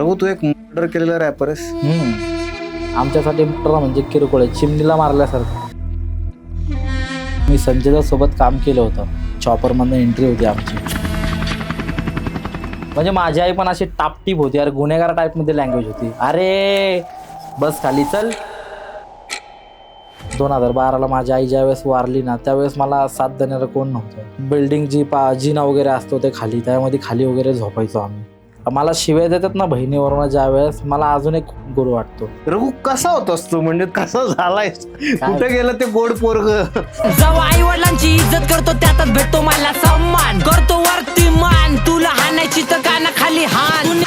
रघु तू एक मर्डर केलेला रॅपर आहेस. आमच्यासाठी मर्डर म्हणजे किरकोळ आहे, चिमणीला मारल्यासारखं. मी संजय सोबत काम केलं होतं, चॉपरमधनं एंट्री होती आमची. म्हणजे माझी आई पण अशी टापटीप होती, अरे गुन्हेगार टाईपमध्ये लँग्वेज होती. अरे बस खाली चल. 2012ला माझी आई ज्यावेळेस वारली ना, त्यावेळेस मला साथ देणारं कोण नव्हतं. बिल्डिंग जिना वगैरे असतो ते खाली, त्यामध्ये खाली वगैरे झोपायचो आम्ही. मला शिव्या देतात ना बहिणीवरून, ज्या वेळेस मला अजून एक गुरु वाटतो. रघु कसा होतास तू, म्हणजे कसा झालाय, कुठे गेलं ते गोड पोरग. जेव्हा आई वडिलांची इज्जत करतो त्यातच भेटतो मला सन्मान. करतो वरती मान, तुला हाणायची तर काना खाली हान.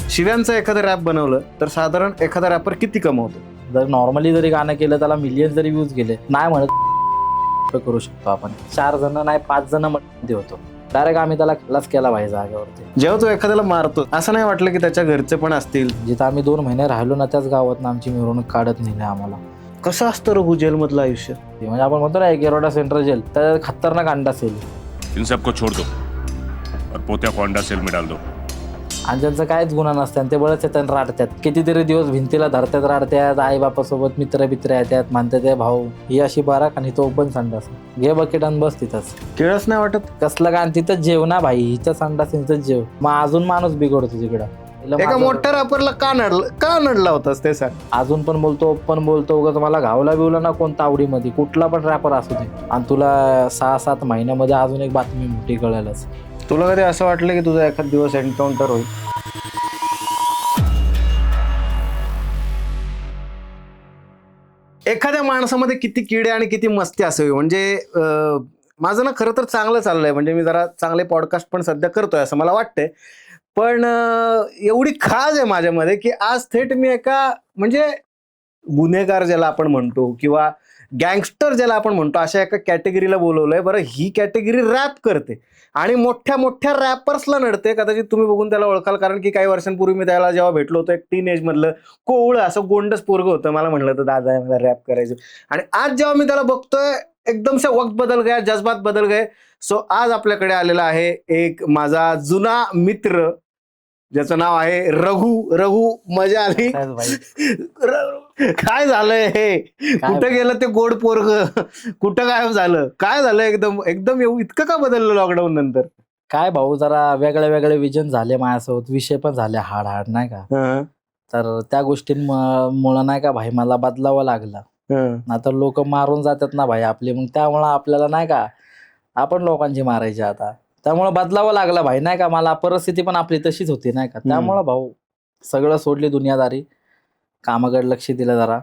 शिव्यांचं एखादं रॅप बनवलं तर साधारण एखादा रॅपर किती कमवतो? जर नॉर्मली जरी गाणं केलं, त्याला मिलियन जरी व्ह्यूज गेले, नाही म्हणत करू शकतो आपण. 4 जण नाही 5 जण मध्ये होतो. डायरेक्ट आम्ही त्याला खल्लास केला पाहिजे जागेवरती. जेव्हा तू एखाद्याला मारतो, असं नाही वाटलं की त्याच्या घरचे पण असतील? जिथं आम्ही 2 महिने राहिलो ना, त्याच गावात आमची मिरवणूक काढत नेली आम्हाला. कसं असतं रघु जेलमधलं आयुष्य? म्हणजे आपण म्हणतो ना, एक एरोडा सेंट्रल जेल, तर खतरनाक अंडा सेल. इन सबको छोड़ दो और पोत्या को अंडा सेल में डाल दो. आणि त्यांचं काहीच गुन्हा नसतं आणि ते बळच येतात राडतात. कितीतरी दिवस भिंतीला धरतात, राडतात. आई बापासोबत मित्र येतात, मानतात भाऊ ही अशी बाराक आणि तो पण संडास. घे बकेट आणि बस तिथंच. केळच नाही वाटत? कसलं का तिथंच जेव ना भाई, हिचं संडास तिथंच जेव. मग अजून माणूस बिघडतो तिकडं. एका मोठ्या रॅपरला का नडला होतास ते सांग. अजून पण बोलतो, पण बोलतो. उगाच मला घावला बिवला ना कोणता आवडीमध्ये, कुठला पण रॅपर असू दे. आणि तुला 6-7 महिन्यामध्ये अजून एक बातमी मोठी कळायलाच. तुला कधी असं वाटलं की तुझा एखाद दिवस एन्काउंटर होईल? एखाद्या माणसामध्ये किती किडे आणि किती मस्ती असावी, म्हणजे माझं ना खरं तर चांगलं चाललंय. म्हणजे मी जरा चांगले पॉडकास्ट पण सध्या करतोय असं मला वाटतंय. पण एवढी खाज आहे माझ्यामध्ये की आज थेट मी एका म्हणजे गुन्हेगार ज्याला आपण म्हणतो किंवा गँगस्टर ज्याला आपण म्हणतो, अशा एका कॅटेगरीला बोलवलंय. बरं, ही कॅटेगरी रॅप करते आणि मोठ्या मोठ्या रॅपर्सला नडते. कदाचित तुम्ही बघून त्याला ओळखाल, कारण की काही वर्षांपूर्वी मी त्याला जेव्हा भेटलो होतो, एक टीन एज मधलं कोवळं असं गोंडस पोरग होतं. मला म्हणलं तर दादा मला रॅप करायचं. आणि आज जेव्हा मी त्याला बघतोय, एकदम से वक्त बदल गया, जज्बात बदल गए. सो आज आपल्याकडे आलेला आहे एक माझा जुना मित्र, ज्याचं नाव आहे रघु. रघु, मजा आली? काय झालंय हे? कुठं गेलं ते गोड पोरग? कुठं गायब झालं? काय झालं? एकदम एकदम इतकं का बदललं लॉकडाऊन नंतर? काय भाऊ, जरा वेगळे वेगळे विजन झाले माझ्यासोबत, विषय पण झाले हाड नाही का. तर त्या गोष्टींमुळे नाही का भाई मला बदलावं लागलं. नाहीतर लोक मारून जातात ना भाई आपले, मग त्यामुळं आपल्याला नाही का आपण लोकांची मारायची आता. त्यामुळे बदलावं लागलं भाई नाही का. मला परिस्थिती पण आपली तशीच होती नाही का. त्यामुळं भाऊ सगळं सोडली दुनियादारी, कामाकडे लक्ष दिलं जरा.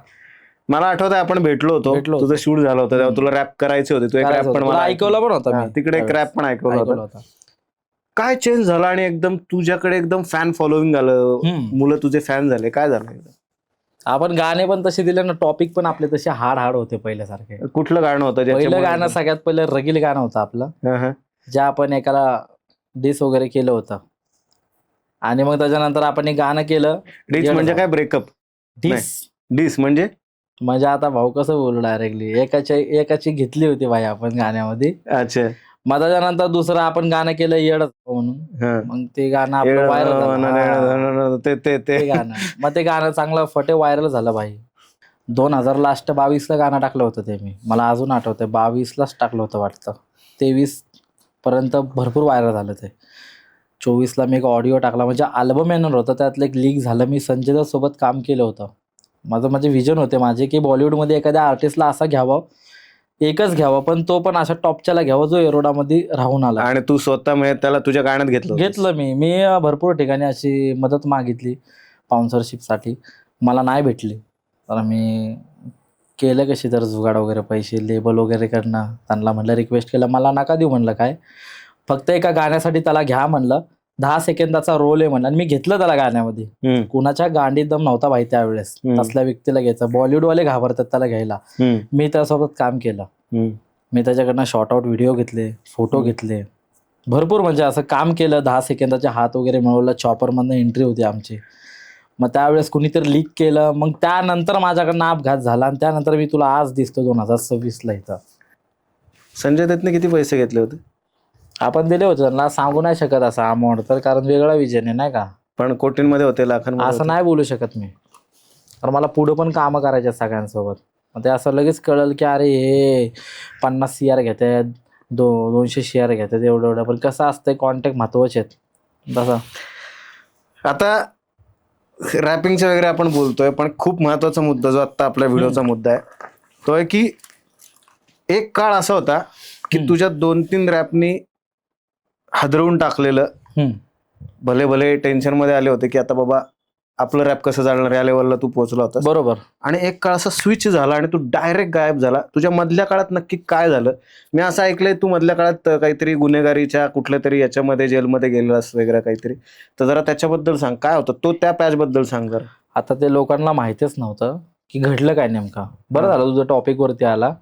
मला आठवतंय आपण भेटलो होतो, तुझं शूट झालं होतं तेव्हा तुला रॅप करायचे होते. तू एक रॅप पण मला ऐकवलं पण होतं मी तिकडे, एक रॅप पण ऐकवलं होतं. काय चेंज झाला आणि एकदम तुझ्याकडे एकदम फॅन फॉलोइंग आलं, मुलं तुझे फॅन झाले, काय झालं? आपण गाणे पण तसे दिले ना, टॉपिक पण आपले तसे हाड होते पहिल्यासारखे. कुठलं गाणं होतं? पहिलं गाणं सगळ्यात पहिलं रगील गाणं होतं आपलं, ज्या आपण एकाला डिस वगैरे केलं होतं. आणि मग त्याच्यानंतर आपण एक गाणं केलं. डिस म्हणजे काय? ब्रेकअप? डिस म्हणजे आता भाऊ कसं बोलू डायरेक्टली, एकाची घेतली होती भाई आपण गाण्यामध्ये. अच्छा. मग त्याच्यानंतर दुसरं आपण गाणं केलं येड म्हणून. मग ते गाणं आपलं व्हायरल झालं. ते गाणं, मग ते गाणं चांगलं फटे व्हायरल झालं भाई. 2022ला गाणं टाकलं होतं ते मी, मला अजून आठवतंय. 22लाच टाकलं होतं वाटतं. 23 पर्यंत भरपूर व्हायरल झालं ते. 24ला मी एक ऑडिओ टाकला, म्हणजे अल्बम येणार होतं, त्यातलं एक लीक झालं. मी संजय सोबत काम केलं होतं. माझे विजन होते माझे की बॉलिवूडमध्ये एखाद्या आर्टिस्टला असा घ्यावं, एकच घ्यावं, पण तो पण अशा टॉपच्याला घ्यावा जो एरोडामध्ये राहून आला. आणि तू स्वतः म्हणजे त्याला तुझ्या गाण्यात घेतलं? मी भरपूर ठिकाणी अशी मदत मागितली स्पॉन्सरशिपसाठी, मला नाही भेटली. तर मी केलं कशी तर जुगाड वगैरे, पैसे लेबल वगैरे करणं. त्यांना म्हणलं, रिक्वेस्ट केलं, मला नका देऊ म्हणलं, काय फक्त एका गाण्यासाठी त्याला घ्या म्हणलं, 10 सेकंदाचा रोल आहे म्हणलं. आणि मी घेतलं त्याला गाण्यामध्ये. कुणाच्या गांडीत दम नव्हता भाई त्यावेळेस तसल्या व्यक्तीला घ्यायचं. बॉलिवूडवाले घाबरतात त्याला घ्यायला. मी त्यासोबत काम केलं. मी त्याच्याकडनं शॉर्ट आउट व्हिडिओ घेतले, फोटो घेतले, भरपूर म्हणजे असं काम केलं. 10 सेकंदाचे हात वगैरे मिळवलं. चॉपरमधनं एंट्री होती आमची. मग त्यावेळेस कुणीतरी लीक केलं. मग त्यानंतर माझ्याकडनं अपघात झाला आणि त्यानंतर मी तुला आज दिसतो 2026ला इथं. संजय दत्तने किती पैसे घेतले होते? आपण दिले होते त्यांना, सांगू नाही शकत असा अमाऊंट तर, कारण वेगळा विजन आहे नाही का. पण कोटींमध्ये होते, लाखांमध्ये असं होते. नाही बोलू शकत मी, कारण मला पुढं पण कामं करायचे आहेत सगळ्यांसोबत. मग ते असं लगेच कळलं की अरे हे 50 CR घेतात, 200 CR घेतात एवढं एवढं. पण कसं असतंय, कॉन्टॅक्ट महत्वाचे आहेत तसं. आता रॅपिंगचे वगैरे आपण बोलतोय, पण खूप महत्वाचा मुद्दा जो आता आपल्या व्हिडिओचा मुद्दा आहे तो आहे की एक काळ असा होता की तुझ्या 2-3 रॅपनी हादरवून टाकलेलं. हम्म. भले भले टेन्शन मध्ये आले होते की आता बाबा आपलं रॅप कसं चालणार, या लेवलला तू पोहोचला होतास. बरोबर. आणि एक काळ असा स्विच झाला आणि तू डायरेक्ट गायब झाला. तुझ्या मधल्या काळात नक्की काय झालं? मी असं ऐकलंय तू मधल्या काळात काहीतरी गुन्हेगारीच्या कुठल्या तरी याच्यामध्ये जेलमध्ये गेलास वगैरे काहीतरी, तर जरा त्याच्याबद्दल सांग, काय होतं तो, त्या पॅच बद्दल सांग जरा. आता ते लोकांना माहितीच नव्हतं की घडलं काय नेमका. बरं झालं तुझं टॉपिक वरती आला,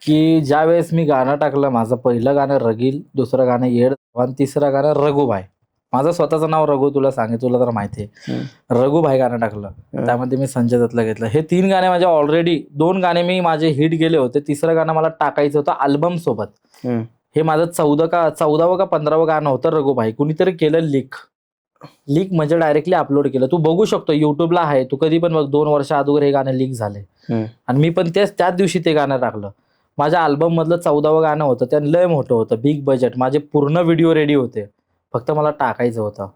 की ज्या वेळेस मी गाणं टाकलं, माझं पहिलं गाणं रगील, दुसरं गाणं येड आणि तिसरं गाणं रघुभाई. माझं स्वतःचं नाव रघु, तुला तुला तर माहिती आहे. रघुभाई गाणं टाकलं, त्यामध्ये मी संजय दत्तला घेतलं. हे 3 गाणे माझे ऑलरेडी, 2 गाणे मी माझे हिट गेले होते, तिसरं गाणं मला टाकायचं होतं अल्बम सोबत. हे माझं 14वं का 15वं गाणं होतं रघुभाई. कुणीतरी केलं लीक म्हणजे डायरेक्टली अपलोड केलं. तू बघू शकतो युट्यूबला आहे, तू कधी पण बघ, 2 वर्ष अगोदर हे गाणं लीक झाले. आणि मी पण त्याच दिवशी ते गाणं टाकलं. माझ्या अल्बम मधलं 14वं गाणं होतं, त्या लय मोठं होतं, बिग बजेट, माझे पूर्ण व्हिडिओ रेडी होते, फक्त मला टाकायचं होतं.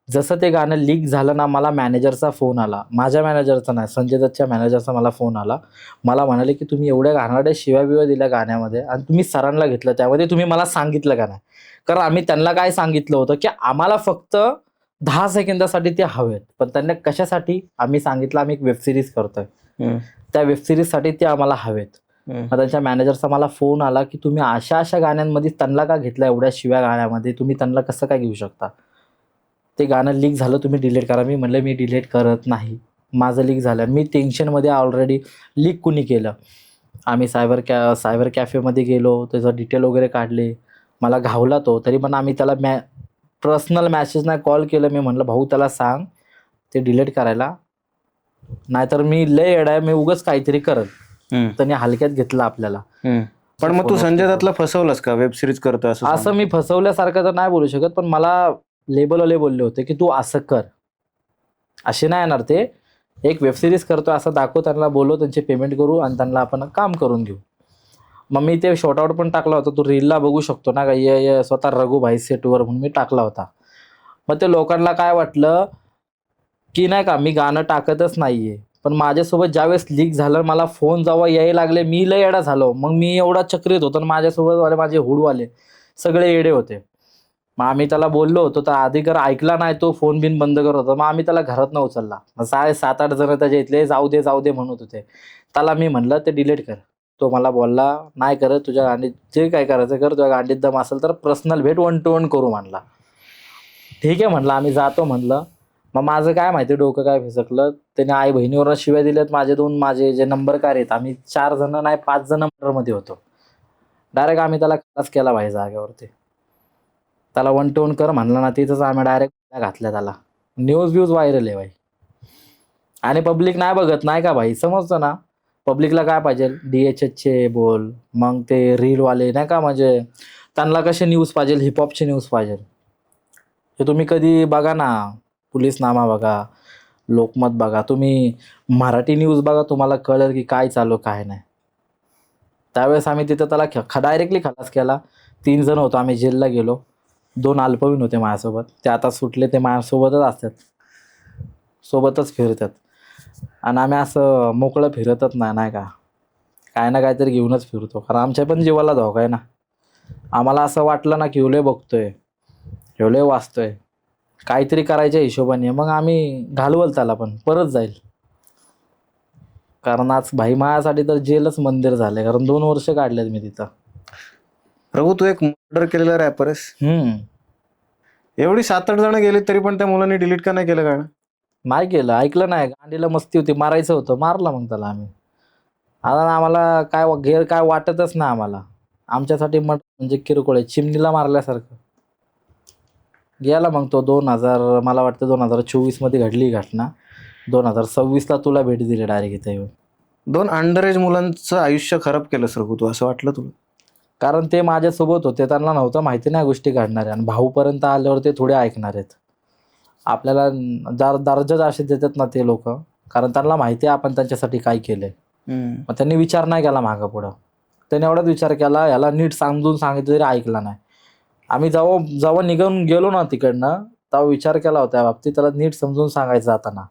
जसं ते गाणं लीक झालं ना, मला मॅनेजरचा फोन आला, माझ्या मॅनेजरचा नाही, संजय दत्तच्या मॅनेजरचा मला फोन आला. मला म्हणाले की तुम्ही एवढ्या घाणेरड्या शिव्या दिल्या गाण्यामध्ये आणि तुम्ही सरांना घेतलं, त्यामध्ये तुम्ही मला सांगितलं का नाही. कारण आम्ही त्यांना काय सांगितलं होतं की आम्हाला फक्त 10 सेकंदासाठी ते हवेत, पण त्यांना कशासाठी आम्ही सांगितलं, आम्ही एक वेबसिरीज करतोय, त्या वेबसिरीजसाठी ते आम्हाला हवेत. मग त्यांच्या मॅनेजरचा मला फोन आला की तुम्ही अशा गाण्यांमध्ये त्यांना का घेतलं, एवढ्या शिव्या गाण्यामध्ये तुम्ही त्यांना कसं काय घेऊ शकता. ते गाणं लीक झालं, तुम्ही डिलीट करा. मी म्हणलं मी डिलीट करत नाही, माझं लीक झालं. मी टेन्शनमध्ये ऑलरेडी. लीक कुणी केलं? आम्ही सायबर कॅफेमध्ये गेलो, त्याचं डिटेल वगैरे काढले, मला घावला तो. तरी पण आम्ही त्याला पर्सनल मॅसेज नाही, कॉल केलं. मी म्हणलं भाऊ त्याला सांग ते डिलीट करायला, नाहीतर मी लय येडा आहे, मी उगाच काहीतरी करत. त्यांनी हलक्यात घेतलं आपल्याला. पण मग तू संजय दत्तला फसवलंस का, वेब सिरीज करतोय असं मी फसवल्यासारखं तर नाही बोलू शकत, पण मला लेबलवाले बोलले होते की तू असं कर, असे नाही येणार ते, एक वेबसिरीज करतोय असं दाखव, त्यांना बोलव, त्यांचे पेमेंट करू आणि त्यांना आपण काम करून घेऊ. मग मी ते शॉर्ट आउट पण टाकला होता, तू रीलला बघू शकतो ना, का स्वतः रघुभाई सेटवर म्हणून मी टाकला होता. मग ते लोकांना काय वाटलं की नाही का मी गाणं टाकतच नाहीये, पण माझ्यासोबत ज्यावेळेस लीक झालं, मला फोन जेव्हा यायला लागले, मी लय येडा झालो. मग मी एवढा चक्रीत होतो आणि माझ्यासोबत माझे हुडवाले सगळे येडे होते. मग आम्ही त्याला बोललो होतो, तर अधिकार ऐकला नाही, तो फोन बिन बंद करत होता. मग आम्ही त्याला घरात न उचलला. मग 7-8 जण त्याच्या इथले जाऊ दे म्हणत होते. त्याला मी म्हणलं ते डिलीट कर. तो मला बोलला नाही करत, तुझ्या गांडीत जे काय करायचं कर, तुझ्या गांडीत दम असेल तर पर्सनल भेट 1 to 1 करू म्हणला. ठीक आहे म्हणलं, आम्ही जातो म्हणलं. मग माझं काय माहिती डोकं काय फिसकलं, त्याने आई बहिणीवर शिव्या दिल्यात. माझे जे नंबरकार आहेत, आम्ही 4 जण नाही 5 जण मर्डरमध्ये होतो. डायरेक्ट आम्ही त्याला खलास केला भाई जागेवरती. त्याला 1 to 1 कर म्हणलं ना, तिथंच आम्ही डायरेक्ट घातल्या त्याला. न्यूज व्हायरल आहे भाई. आणि पब्लिक नाही बघत नाही का भाई, समजतं ना. पब्लिकला काय पाहिजे, DHHचे बोल, मग ते रीलवाले नाही का, म्हणजे त्यांना कसे न्यूज पाहिजे, हिपहॉपचे न्यूज पाहिजे. हे तुम्ही कधी बघा ना, पोलीसनामा बघा, लोकमत बघा, तुम्ही मराठी न्यूज बघा, तुम्हाला कळेल की काय चालू काय नाही. त्यावेळेस आम्ही तिथं त्याला डायरेक्टली खलास केला. 3 जण होतो, आम्ही जेलला गेलो. 2 अल्पवयीन होते माझ्यासोबत, ते आता सुटले, ते माझ्यासोबतच असतात, सोबतच फिरतात. आणि आम्ही असं मोकळं फिरतच नाही का, काय ना काहीतरी घेऊनच फिरतो, कारण आमच्या पण जीवाला धोका आहे ना. आम्हाला असं वाटलं ना की ह्यो लय बघतोय, ह्यो लय वाचतोय, काहीतरी करायच्या हिशोबाने, मग आम्ही घालवल त्याला, पण परत जाईल. कारण आज भाई माझ्यासाठी तर जेलच मंदिर झालंय, कारण 2 वर्ष काढलेत मी तिथं. रघु, तू एक मर्डर केलेला रॅपर आहेस. एवढी 7-8 जण गेली तरी पण त्या मुलांनी डिलीट का नाही केलं गाणं? नाही केलं, ऐकलं नाही. गांडीला मस्ती होती, मारायचं होतं, मारला मग त्याला आम्ही. आता आम्हाला काय वाटतच नाही आम्हाला. आमच्यासाठी म्हणजे किरकोळ आहे, चिमणीला मारल्यासारखं. गेला मग तो. 2000 मला वाटतं 2024 मध्ये घडली घटना. 2026ला तुला भेट दिली डायरेक्ट इथे येऊन. 2 अंडर एज मुलांचं आयुष्य खराब केलं रघु तू, असं वाटलं तुला? कारण ते माझ्यासोबत होते, त्यांना नव्हतं माहिती नाही गोष्टी घडणार आहे. आणि भाऊपर्यंत आल्यावर ते थोडे ऐकणार आहेत. आपल्याला दर्जा असे देतात ना ते लोक, कारण त्यांना माहिती आहे आपण त्यांच्यासाठी काय केलंय. मग त्यांनी विचार नाही केला मागं पुढं. त्याने एवढाच विचार केला, याला नीट समजून सांगितलं तरी ऐकला नाही. आम्ही जेव्हा निघून गेलो ना तिकडनं, तेव्हा विचार केला होता या बाबतीत, त्याला नीट समजून सांगायचं जाताना.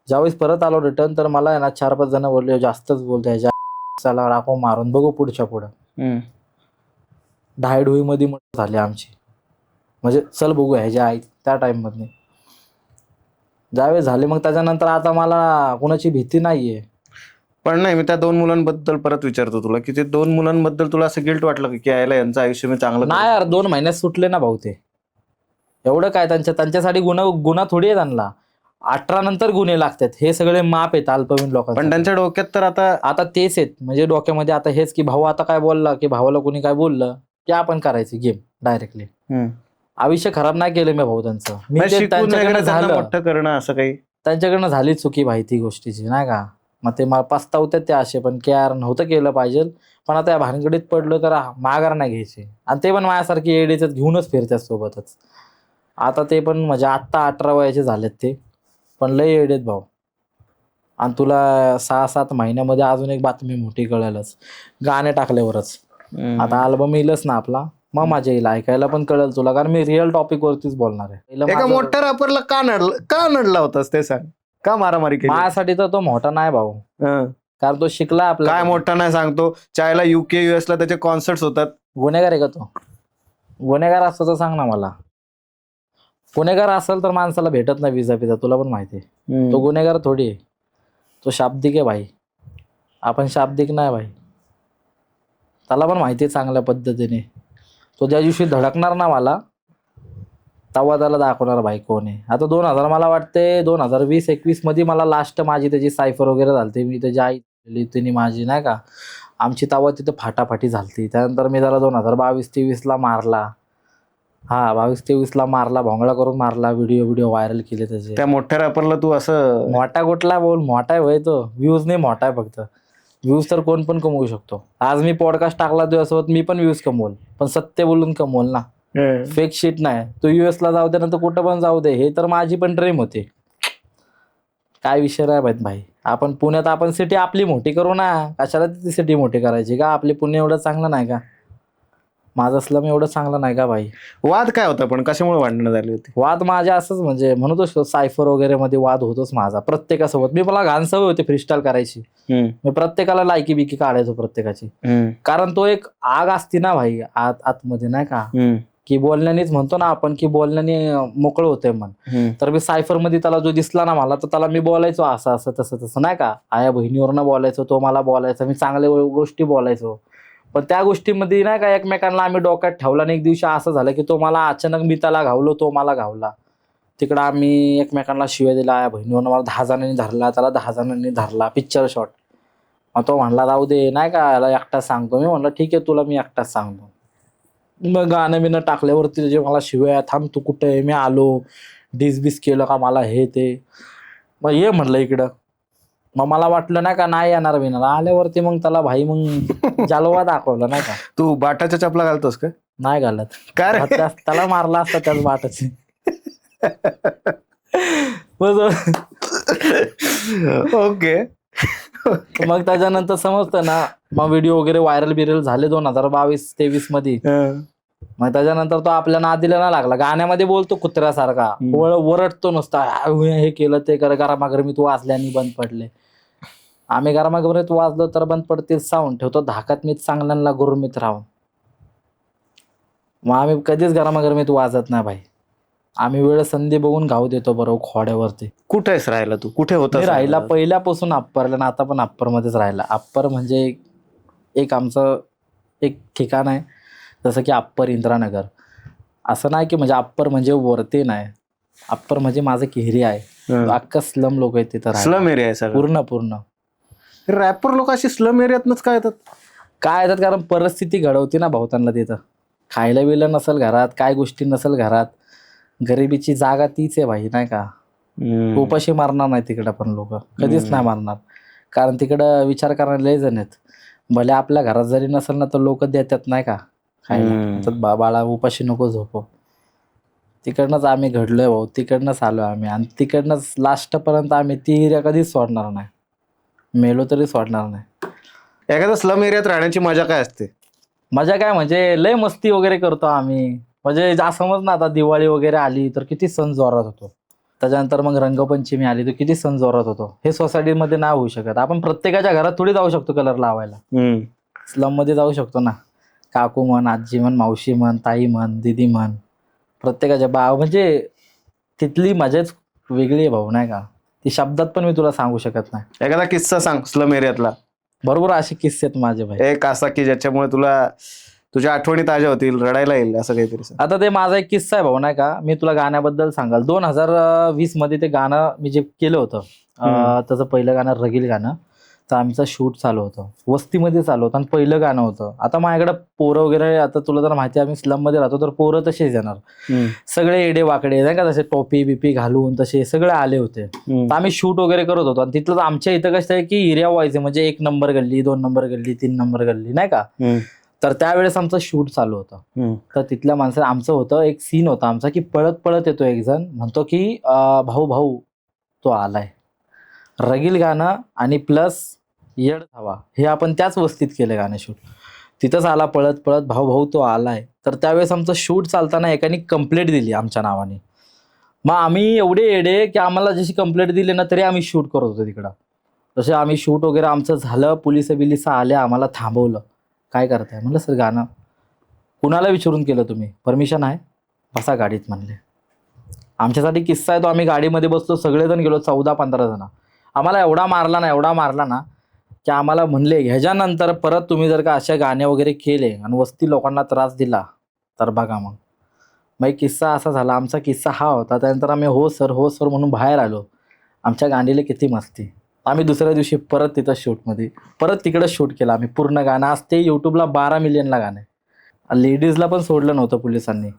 ज्यावेळेस परत आलो रिटर्न, तर मला आहे ना 4-5 जण बोलले, जास्तच बोलतोय, चला आपण मारून बघू पुढच्या पुढं. ढाईढुईमध्ये झाली आमची, म्हणजे चल बघू ह्याच्या आई त्या टाईममध्ये ज्यावेळेस झाले. मग त्याच्यानंतर आता मला कोणाची भीती नाहीये. पण नाही, मी त्या 2 मुलांबद्दल परत विचारतो तुला, की ते 2 मुलांबद्दल तुला असं गिल्ट वाटलं की यायला यांचं आयुष्य मी चांगलं नाही यार, 2 महिन्यात सुटले ना भाऊ ते. एवढं काय, त्यांच्यासाठी गुन्हा थोडी आहे त्यांना. 18 नंतर गुन्हे लागतात, हे सगळे माप आहेत अल्पवयीन पण लोकांना. त्यांच्या डोक्यात तर आता तेच आहेत, म्हणजे डोक्यामध्ये आता हेच की भाऊ आता काय बोलला, की भावाला कोणी काय बोललं की आपण करायची गेम डायरेक्टली. आयुष्य खराब नाही केलं मी भाऊ त्यांचं. मी ते शिकून त्यांच्याकडनं वगैरे त्यांना झालं, मोठं करणं असं काही. त्यांच्याकडनं झाली चुकी माहिती गोष्टीची नाही का. मग ते मला पस्तावतात ते असे, पण की यार नव्हतं केलं पाहिजे. पण आता या भानगडीत पडलो तर माघार नाही घ्यायची. आणि ते पण माझ्यासारखी एडीच घेऊनच फिरतात सोबतच. आता ते पण म्हणजे आत्ता 18 वयाचे झालेत ते, पण लय एडेत भाऊ. आणि तुला 6-7 महिन्यामध्ये अजून एक बातमी मोठी कळेलच, गाणे टाकल्यावरच. आता अल्बम येईलच ना आपला, मग माझ्या येईल, ऐकायला पण कळेल तुला, कारण मी रिअल टॉपिक वरतीच बोलणार आहे. एका मोठ्या रॅपरला का नडला होतास ते सांग, का मारामारी केली? माझ्यासाठी तर तो मोठा नाही भाऊ, कारण तो शिकला आपला. काय मोठा नाही सांगतो, चायला UK US ला त्याचे कॉन्सर्ट्स होतात. गुन्हेगार आहे का तो? गुन्हेगार असतो तर सांग ना मला. गुन्हेगार असेल तर माणसाला भेटत नाही विजा पिझा, तुला पण माहिती आहे. तो गुन्हेगार थोडी आहे, तो शाब्दिक आहे भाई. आपण शाब्दिक नाही भाई, त्याला पण माहिती आहे चांगल्या पद्धतीने. तो ज्या दिवशी धडकणार ना मला, तेव्हा त्याला दाखवणार भाई कोण आहे. आता 2000 मला वाटते 2020-21 मध्ये मला लास्ट माझी त्याची सायफर वगैरे झालती. मी त्याची आई तिने माझी नाही का, आमची तेव्हा तिथे फाटाफाटी झालती. त्यानंतर मी त्याला 2022-23 मारला. 22-23 मारला, भोंगळा करून मारला, व्हिडिओ व्हायरल केले त्याचे. त्या मोठ्या रॅपरला तू असं मोठा कुठला बोल, मोठा आहे तो. व्ह्यूज नाही, मोठा आहे फक्त. व्ह्यूज तर कोण पण कमवू शकतो. आज मी पॉडकास्ट टाकला तुझ्यासोबत, मी पण व्ह्यूज कमवल, पण सत्य बोलून कमवल ना, फेक शीट नाही. तू US ला जाऊ दे ना, तर कुठं पण जाऊ दे, हे तर माझी पण ड्रीम होती. काय विषय नाही माहित भाई. आपण पुण्यात आपण सिटी आपली मोठी करू ना, कशाला ती सिटी मोठी करायची का? आपली पुणे एवढं चांगलं नाही का? माझं स्लम एवढं चांगलं नाही का भाई? वाद काय होता पण, कशामुळे भांडणं झाली होती? वाद माझ्या असंच, म्हणजे म्हणतो सायफर वगैरे मध्ये वाद होतोच माझा प्रत्येकासोबत. मला घाण सवय होती फ्रीस्टाईल करायची. मी प्रत्येकाला लायकी बिकी काढायचो प्रत्येकाची, कारण तो एक आग असती ना भाई आतमध्ये नाही का, की बोलण्यानेच म्हणतो ना आपण, की बोलण्याने मोकळं होतंय मन. तर मी सायफर मध्ये त्याला जो दिसला ना मला, तर त्याला मी बोलायचो असं असं तसं नाही का, आया बहिणीवरनं बोलायचो, तो मला बोलायचा, मी चांगल्या गोष्टी बोलायचो. पण त्या गोष्टीमध्ये नाही का एकमेकांना आम्ही डोक्यात ठेवला. आणि एक दिवशी असं झालं की तो मला अचानक, मी त्याला घावलो, तो मला घावला. तिकडं आम्ही एकमेकांना शिव्या दिला. आया बहिणीवरनं मला 10 जणांनी धरला, त्याला 10 जणांनी धरला, पिक्चर शॉट. मग तो म्हणला जाऊ दे नाही का, याला एकटाच सांगतो. मी म्हणलं ठीक आहे, तुला मी एकटाच सांगतो. मग गाणं बिणं टाकल्यावरती जे मला शिव्या, थांब तू कुठे आहे, मी आलो, डिसबिस केलं का मला, हे ते. मग ये म्हणलं इकडं. मग मला वाटलं नाही का नाही येणार बिणार, आल्यावरती मग त्याला भाई मग जालवा दाखवला नाही का. तू बाटाच्या चपला घालतोस का? नाही घालत. काय रे? त्याला मारला असता त्याच बाटाची. ओके. मग त्याच्यानंतर समजतं ना, मग व्हिडिओ वगैरे व्हायरल झाले 2022-23 मध्ये. मग त्याच्यानंतर तो आपल्या नादीला ना लागला. गाण्यामध्ये बोलतो कुत्र्यासारखा, वरडतो नुसता, हे केलं ते कर, गरमागरमीत वाजल्याने बंद पडले. आम्ही गरमागरमीत वाजलो तर बंद पडतील साऊंड, ठेवतो धाकात मीच चांगल्यांना गुरमीत राहून. मग आम्ही कधीच गरमागरमीत वाजत नाही भाई. आम्ही वेळ संधी बघून घाव देतो बरोबर खोड्यावरती. कुठे आहेस राहिला तू? कुठे होता राहिला पहिल्यापासून अप्परला ना, आता पण अप्पर मध्येच राहिला. अप्पर म्हणजे एक आमचं एक ठिकाण आहे, जसं की अप्पर इंद्रानगर. असं नाही की म्हणजे अप्पर म्हणजे वरती नाही, अप्पर म्हणजे माझं एक एरिया आहे, अख्खा स्लम लोक आहेत तिथं. स्लम एरिया आहे सगळं पूर्ण. रॅपर लोक अशी स्लम एरियातनच काय येतात? कारण परिस्थिती घडवते ना भाऊ त्यांना तिथं. खायला बिलं नसेल घरात, काय गोष्टी नसेल घरात, गरिबीची जागा तीच आहे भाई नाही का. उपाशी मारणार नाही तिकडं पण लोक, कधीच नाही मारणार, कारण तिकडं विचार करणारे लय जण आहेत. भले आपल्या घरात जरी नसेल ना तर लोक देतात नाही का खायला. हम्म. तर बाळा उपाशी नको झोपो. तिकडनंच आम्ही घडलोय भाऊ, तिकडनंच आलो आम्ही आणि तिकडनंच लास्टपर्यंत आम्ही ती एरिया कधीच सोडणार नाही. मेलो तरी सोडणार नाही. एखाद्या स्लम एरियात राहण्याची मजा काय असते? मजा काय म्हणजे लय मस्ती वगैरे करतो आम्ही. म्हणजे समज ना आता दिवाळी वगैरे आली तर किती सण जोरात होतो. त्याच्यानंतर मग रंगपंचमी आली तर किती सण जोरात होतो. हे सोसायटीमध्ये नाही होऊ शकत. आपण प्रत्येकाच्या घरात थोडी जाऊ शकतो कलर लावायला. स्लम मध्ये जाऊ शकतो ना. काकू म्हण, आजी म्हण, मावशी म्हण, ताई म्हण, दीदी म्हण, प्रत्येकाच्या म्हणजे तिथली मजाच वेगळी आहे भाऊ नाही का. ती शब्दात पण मी तुला सांगू शकत नाही. एखादा किस्सा सांग स्लम एरियातला. बरोबर असे किस्से आहेत माझे भाई. एक असा की ज्याच्यामुळे तुला तुझ्या आठवणी ताज्या होतील, रडायला येईल असं काहीतरी सांग. आता ते माझा एक किस्सा आहे भाऊ नाही का. मी तुला गाण्याबद्दल सांगाल. 2020 मध्ये ते गाणं मी जे केलं होतं त्याचं पहिलं गाणं रगील गाणं. तर आमचं शूट चालू होतं, वस्तीमध्ये चालू होतं आणि पहिलं गाणं होतं. आता माझ्याकडे पोरं वगैरे, आता तुला जर माहिती आहे आम्ही स्लम मध्ये राहतो तर पोरं तसेच येणार. सगळे एडे वाकडे नाही का, तसे टोपी बिपी घालून तसे सगळे आले होते. तर आम्ही शूट वगैरे करत होतो आणि तिथलं आमच्या इथं कसं आहे की एरिया वाईज म्हणजे 1 नंबर गल्ली, 2 नंबर गल्ली, 3 नंबर गल्ली नाही का. तर त्यावेळेस आमचं शूट चालू होतं. तर तिथल्या माणसाने आमचं होतं एक सीन होता आमचा की पळत पळत येतो एक जण, म्हणतो की भाऊ भाऊ तो आलाय. रगील गाणं आणि प्लस येड हवा हे आपण त्याच वस्तीत केलं गाणं शूट. तिथंच आला पळत पळत, भाऊ भाऊ तो आलाय. तर त्यावेळेस आमचं शूट चालताना एकाने कंप्लेंट दिली आमच्या नावाने. मग आम्ही एवढे येडे की आम्हाला जशी कंप्लेंट दिली ना तरी आम्ही शूट करत होतो तिकडं. तसे आम्ही शूट वगैरे आमचं झालं, पोलिस बिलिस आले, आम्हाला थांबवलं. काय करताय म्हणलं सर गाणं. कुणाला विचारून केलं तुम्ही, परमिशन आहे, बसा गाडीत म्हणले. आमच्यासाठी किस्सा आहे तो. आम्ही गाडीमध्ये बसतो, सगळेजण गेलो 14-15 जण. आम्हाला एवढा मारला ना की आम्हाला म्हणले ह्याच्यानंतर परत तुम्ही जर का अशा गाणे वगैरे केले आणि वस्ती लोकांना त्रास दिला तर बघा. मग एक किस्सा असा झाला. आमचा किस्सा हा होता. त्यानंतर आम्ही हो सर म्हणून बाहेर आलो. आमच्या गांडीला किती मस्ती. आम्ही दुसऱ्या दिवशी परत तिथं शूटमध्ये परत तिकडं शूट केलं आम्ही पूर्ण गाणं. आज ते यूट्यूबला 12 मिलियनला गाणं आहे. लेडीजला पण सोडलं नव्हतं पोलिसांनी,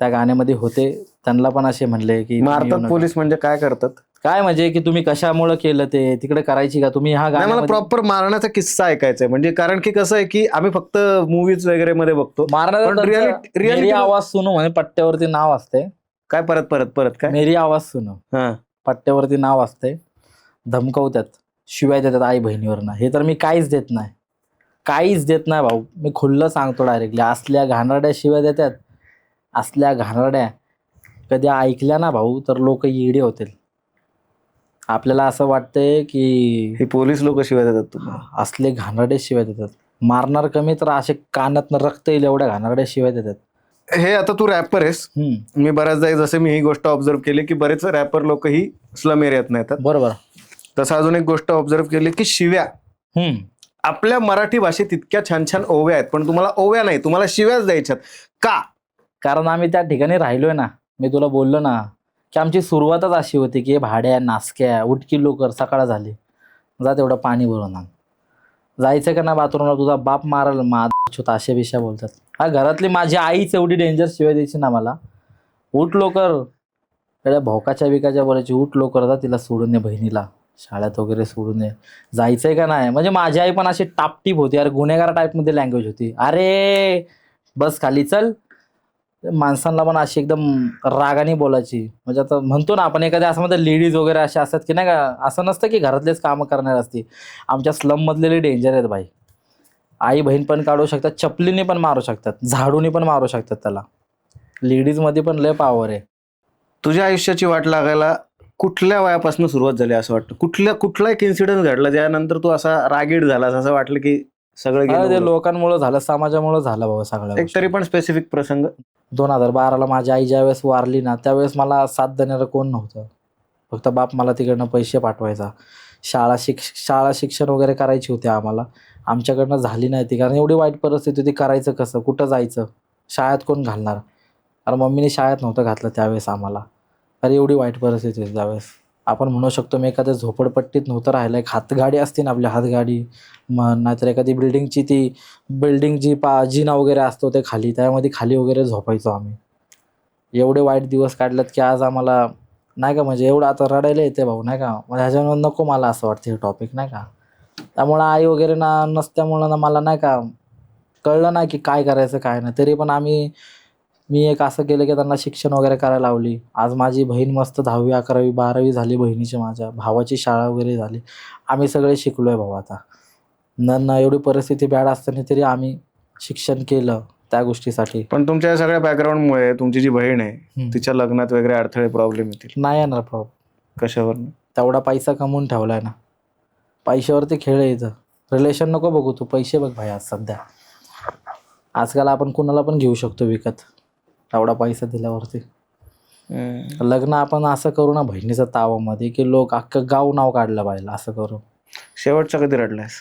त्या गाण्यामध्ये होते. त्यांना पण असे म्हणले की मारतात पोलीस म्हणजे काय करतात? काय म्हणजे की तुम्ही कशामुळे केलं ते, तिकडे करायची का तुम्ही हा मला गाणं. प्रॉपर मारण्याचा किस्सा ऐकायचा आहे. म्हणजे कारण की कसं आहे की आम्ही फक्त मूवीज वगैरे मध्ये बघतो. मेरी आवाज सुनो म्हणे पट्ट्यावरती नाव असते. काय परत परत परत काय मेरी आवाज सुनो पट्ट्यावरती नाव असते. धमकवतात, शिवाय देतात आई बहिणीवरनं. हे तर मी काहीच देत नाही भाऊ. मी खुल्लं सांगतो डायरेक्टली. असल्या घाणरड्या शिवाय देतात, असल्या घाणरड्या कधी ऐकल्या ना भाऊ तर लोक येडे होतील. आपल्याला असं वाटतंय की हे पोलीस लोक शिवाय देतात तुम्हाला. असले घाणरडे शिवाय देतात. मारणार कमी तर असे कानातनं रक्त येईल एवढ्या घाणरड्या शिवाय देतात. हे आता तू रॅपर आहेस. मी बऱ्याचदा जसं मी ही गोष्ट ऑब्झर्व केली की बरेच रॅपर लोक ही स्लम एरियात नाही येतात. बरोबर. तसं अजून एक गोष्ट ऑब्झर्व केली की शिव्या आपल्या मराठी भाषेत इतक्या छान छान ओव्या आहेत, पण तुम्हाला ओव्या नाही, तुम्हाला शिव्याच द्यायच्यात का? कारण आम्ही त्या ठिकाणी राहिलोय ना. मी तुला बोललो ना की आमची सुरुवातच अशी होती की भाड्या नासक्या उठकी लोकर, सकाळ झाली, जा तेवढं पाणी भरून आण. जायचं का ना बाथरूमला, तुझा बाप मारल, छोटा अशा बिशा बोलतात. हा घरातली माझी आईच एवढी डेंजर शिवाय द्यायची ना मला. उठ लोकर, त्याच्या भोकाच्या बिकाच्या बोलायची, उठ लोकर, जा तिला सोडून ये, बहिणीला शाळेत वगैरे सोडून ये, जायचंय का नाही. म्हणजे माझी आई पण अशी टापटीप होती यार, गुन्हेगार टाईपमध्ये लँग्वेज होती. अरे बस खाली चल. माणसांना पण अशी एकदम रागाने बोलायची. म्हणजे आता म्हणतो ना आपण एखाद्या असं मध्ये लेडीज वगैरे अशा असतात की नाही का, असं नसतं की घरातलेच कामं करणार असते. आमच्या स्लम मधले डेंजर आहेत भाई. आई बहीण पण काढू शकतात, चपलीने पण मारू शकतात, झाडूने पण मारू शकतात त्याला. लेडीज मध्ये पण लय पॉवर आहे. तुझ्या आयुष्याची वाट लागायला कुठल्या वयापासून सुरुवात झाली असं वाटतं? कुठला एक इन्सिडेंट घडला ज्यानंतर तू असा रागीट झालास, असं वाटलं की सगळं ते गेलं? लोकांमुळे झालं, समाजामुळे झालं बाबा सगळं. एक तरी पण स्पेसिफिक प्रसंग. 2012ला माझी आई ज्यावेळेस वारली ना त्यावेळेस मला साथ देणारं कोण नव्हतं. फक्त बाप मला तिकडनं पैसे पाठवायचा. शाळा शिक्षण वगैरे करायची होती आम्हाला. आमच्याकडनं झाली नाही ती, कारण एवढी वाईट परिस्थिती होती. करायचं कसं, कुठं जायचं, शाळेत कोण घालणार. कारण मम्मीने शाळेत नव्हतं घातलं त्यावेळेस आम्हाला. अरे एवढी वाईट परिस्थिती होती त्यावेळेस. आपण म्हणू शकतो मी एखाद्या झोपडपट्टीत नव्हतं राहिलं. एक हातगाडी असते ना आपली, हातगाडी म्हण, नाहीतर एखादी बिल्डिंग जी जिना वगैरे असतो ते खाली, त्यामध्ये खाली वगैरे झोपायचो आम्ही. एवढे वाईट दिवस काढलेत की आज आम्हाला नाही का, म्हणजे एवढं आता रडायला येते भाऊ नाही का. म्हणजे ह्याच्यावर नको मला असं वाटतं हे टॉपिक नाही का. त्यामुळं आई वगैरे नसल्यामुळं ना मला नाही का कळलं नाही की काय करायचं काय नाही. तरी पण मी एक असं केलं की त्यांना शिक्षण वगैरे करायला लावली. आज माझी बहीण मस्त 10वी 11वी 12वी झाली बहिणीची, माझ्या भावाची शाळा वगैरे झाली. आम्ही सगळे शिकलोय भाऊ आता. न एवढी परिस्थिती बॅड असताना तरी आम्ही शिक्षण केलं त्या गोष्टीसाठी. पण तुमच्या या सगळ्या बॅकग्राऊंडमुळे तुमची जी बहीण आहे हम्म. तिच्या लग्नात वगैरे अडथळे प्रॉब्लेम येतील. नाही येणार प्रॉब्लेम. कशावर? तेवढा पैसा कमवून ठेवलाय ना, पैशावरती खेळ आहे इथं. रिलेशन नको बघू तू, पैसे बघ भाई. आज सध्या आजकाल आपण कुणाला पण घेऊ शकतो विकत एवढा पैसा दिल्यावरती. लग्न आपण असं करू ना बहिणीचं तावामध्ये की लोक अख्खं गाव नाव काढलं पाहिजे असं करू. शेवटचा कधी रडलायस?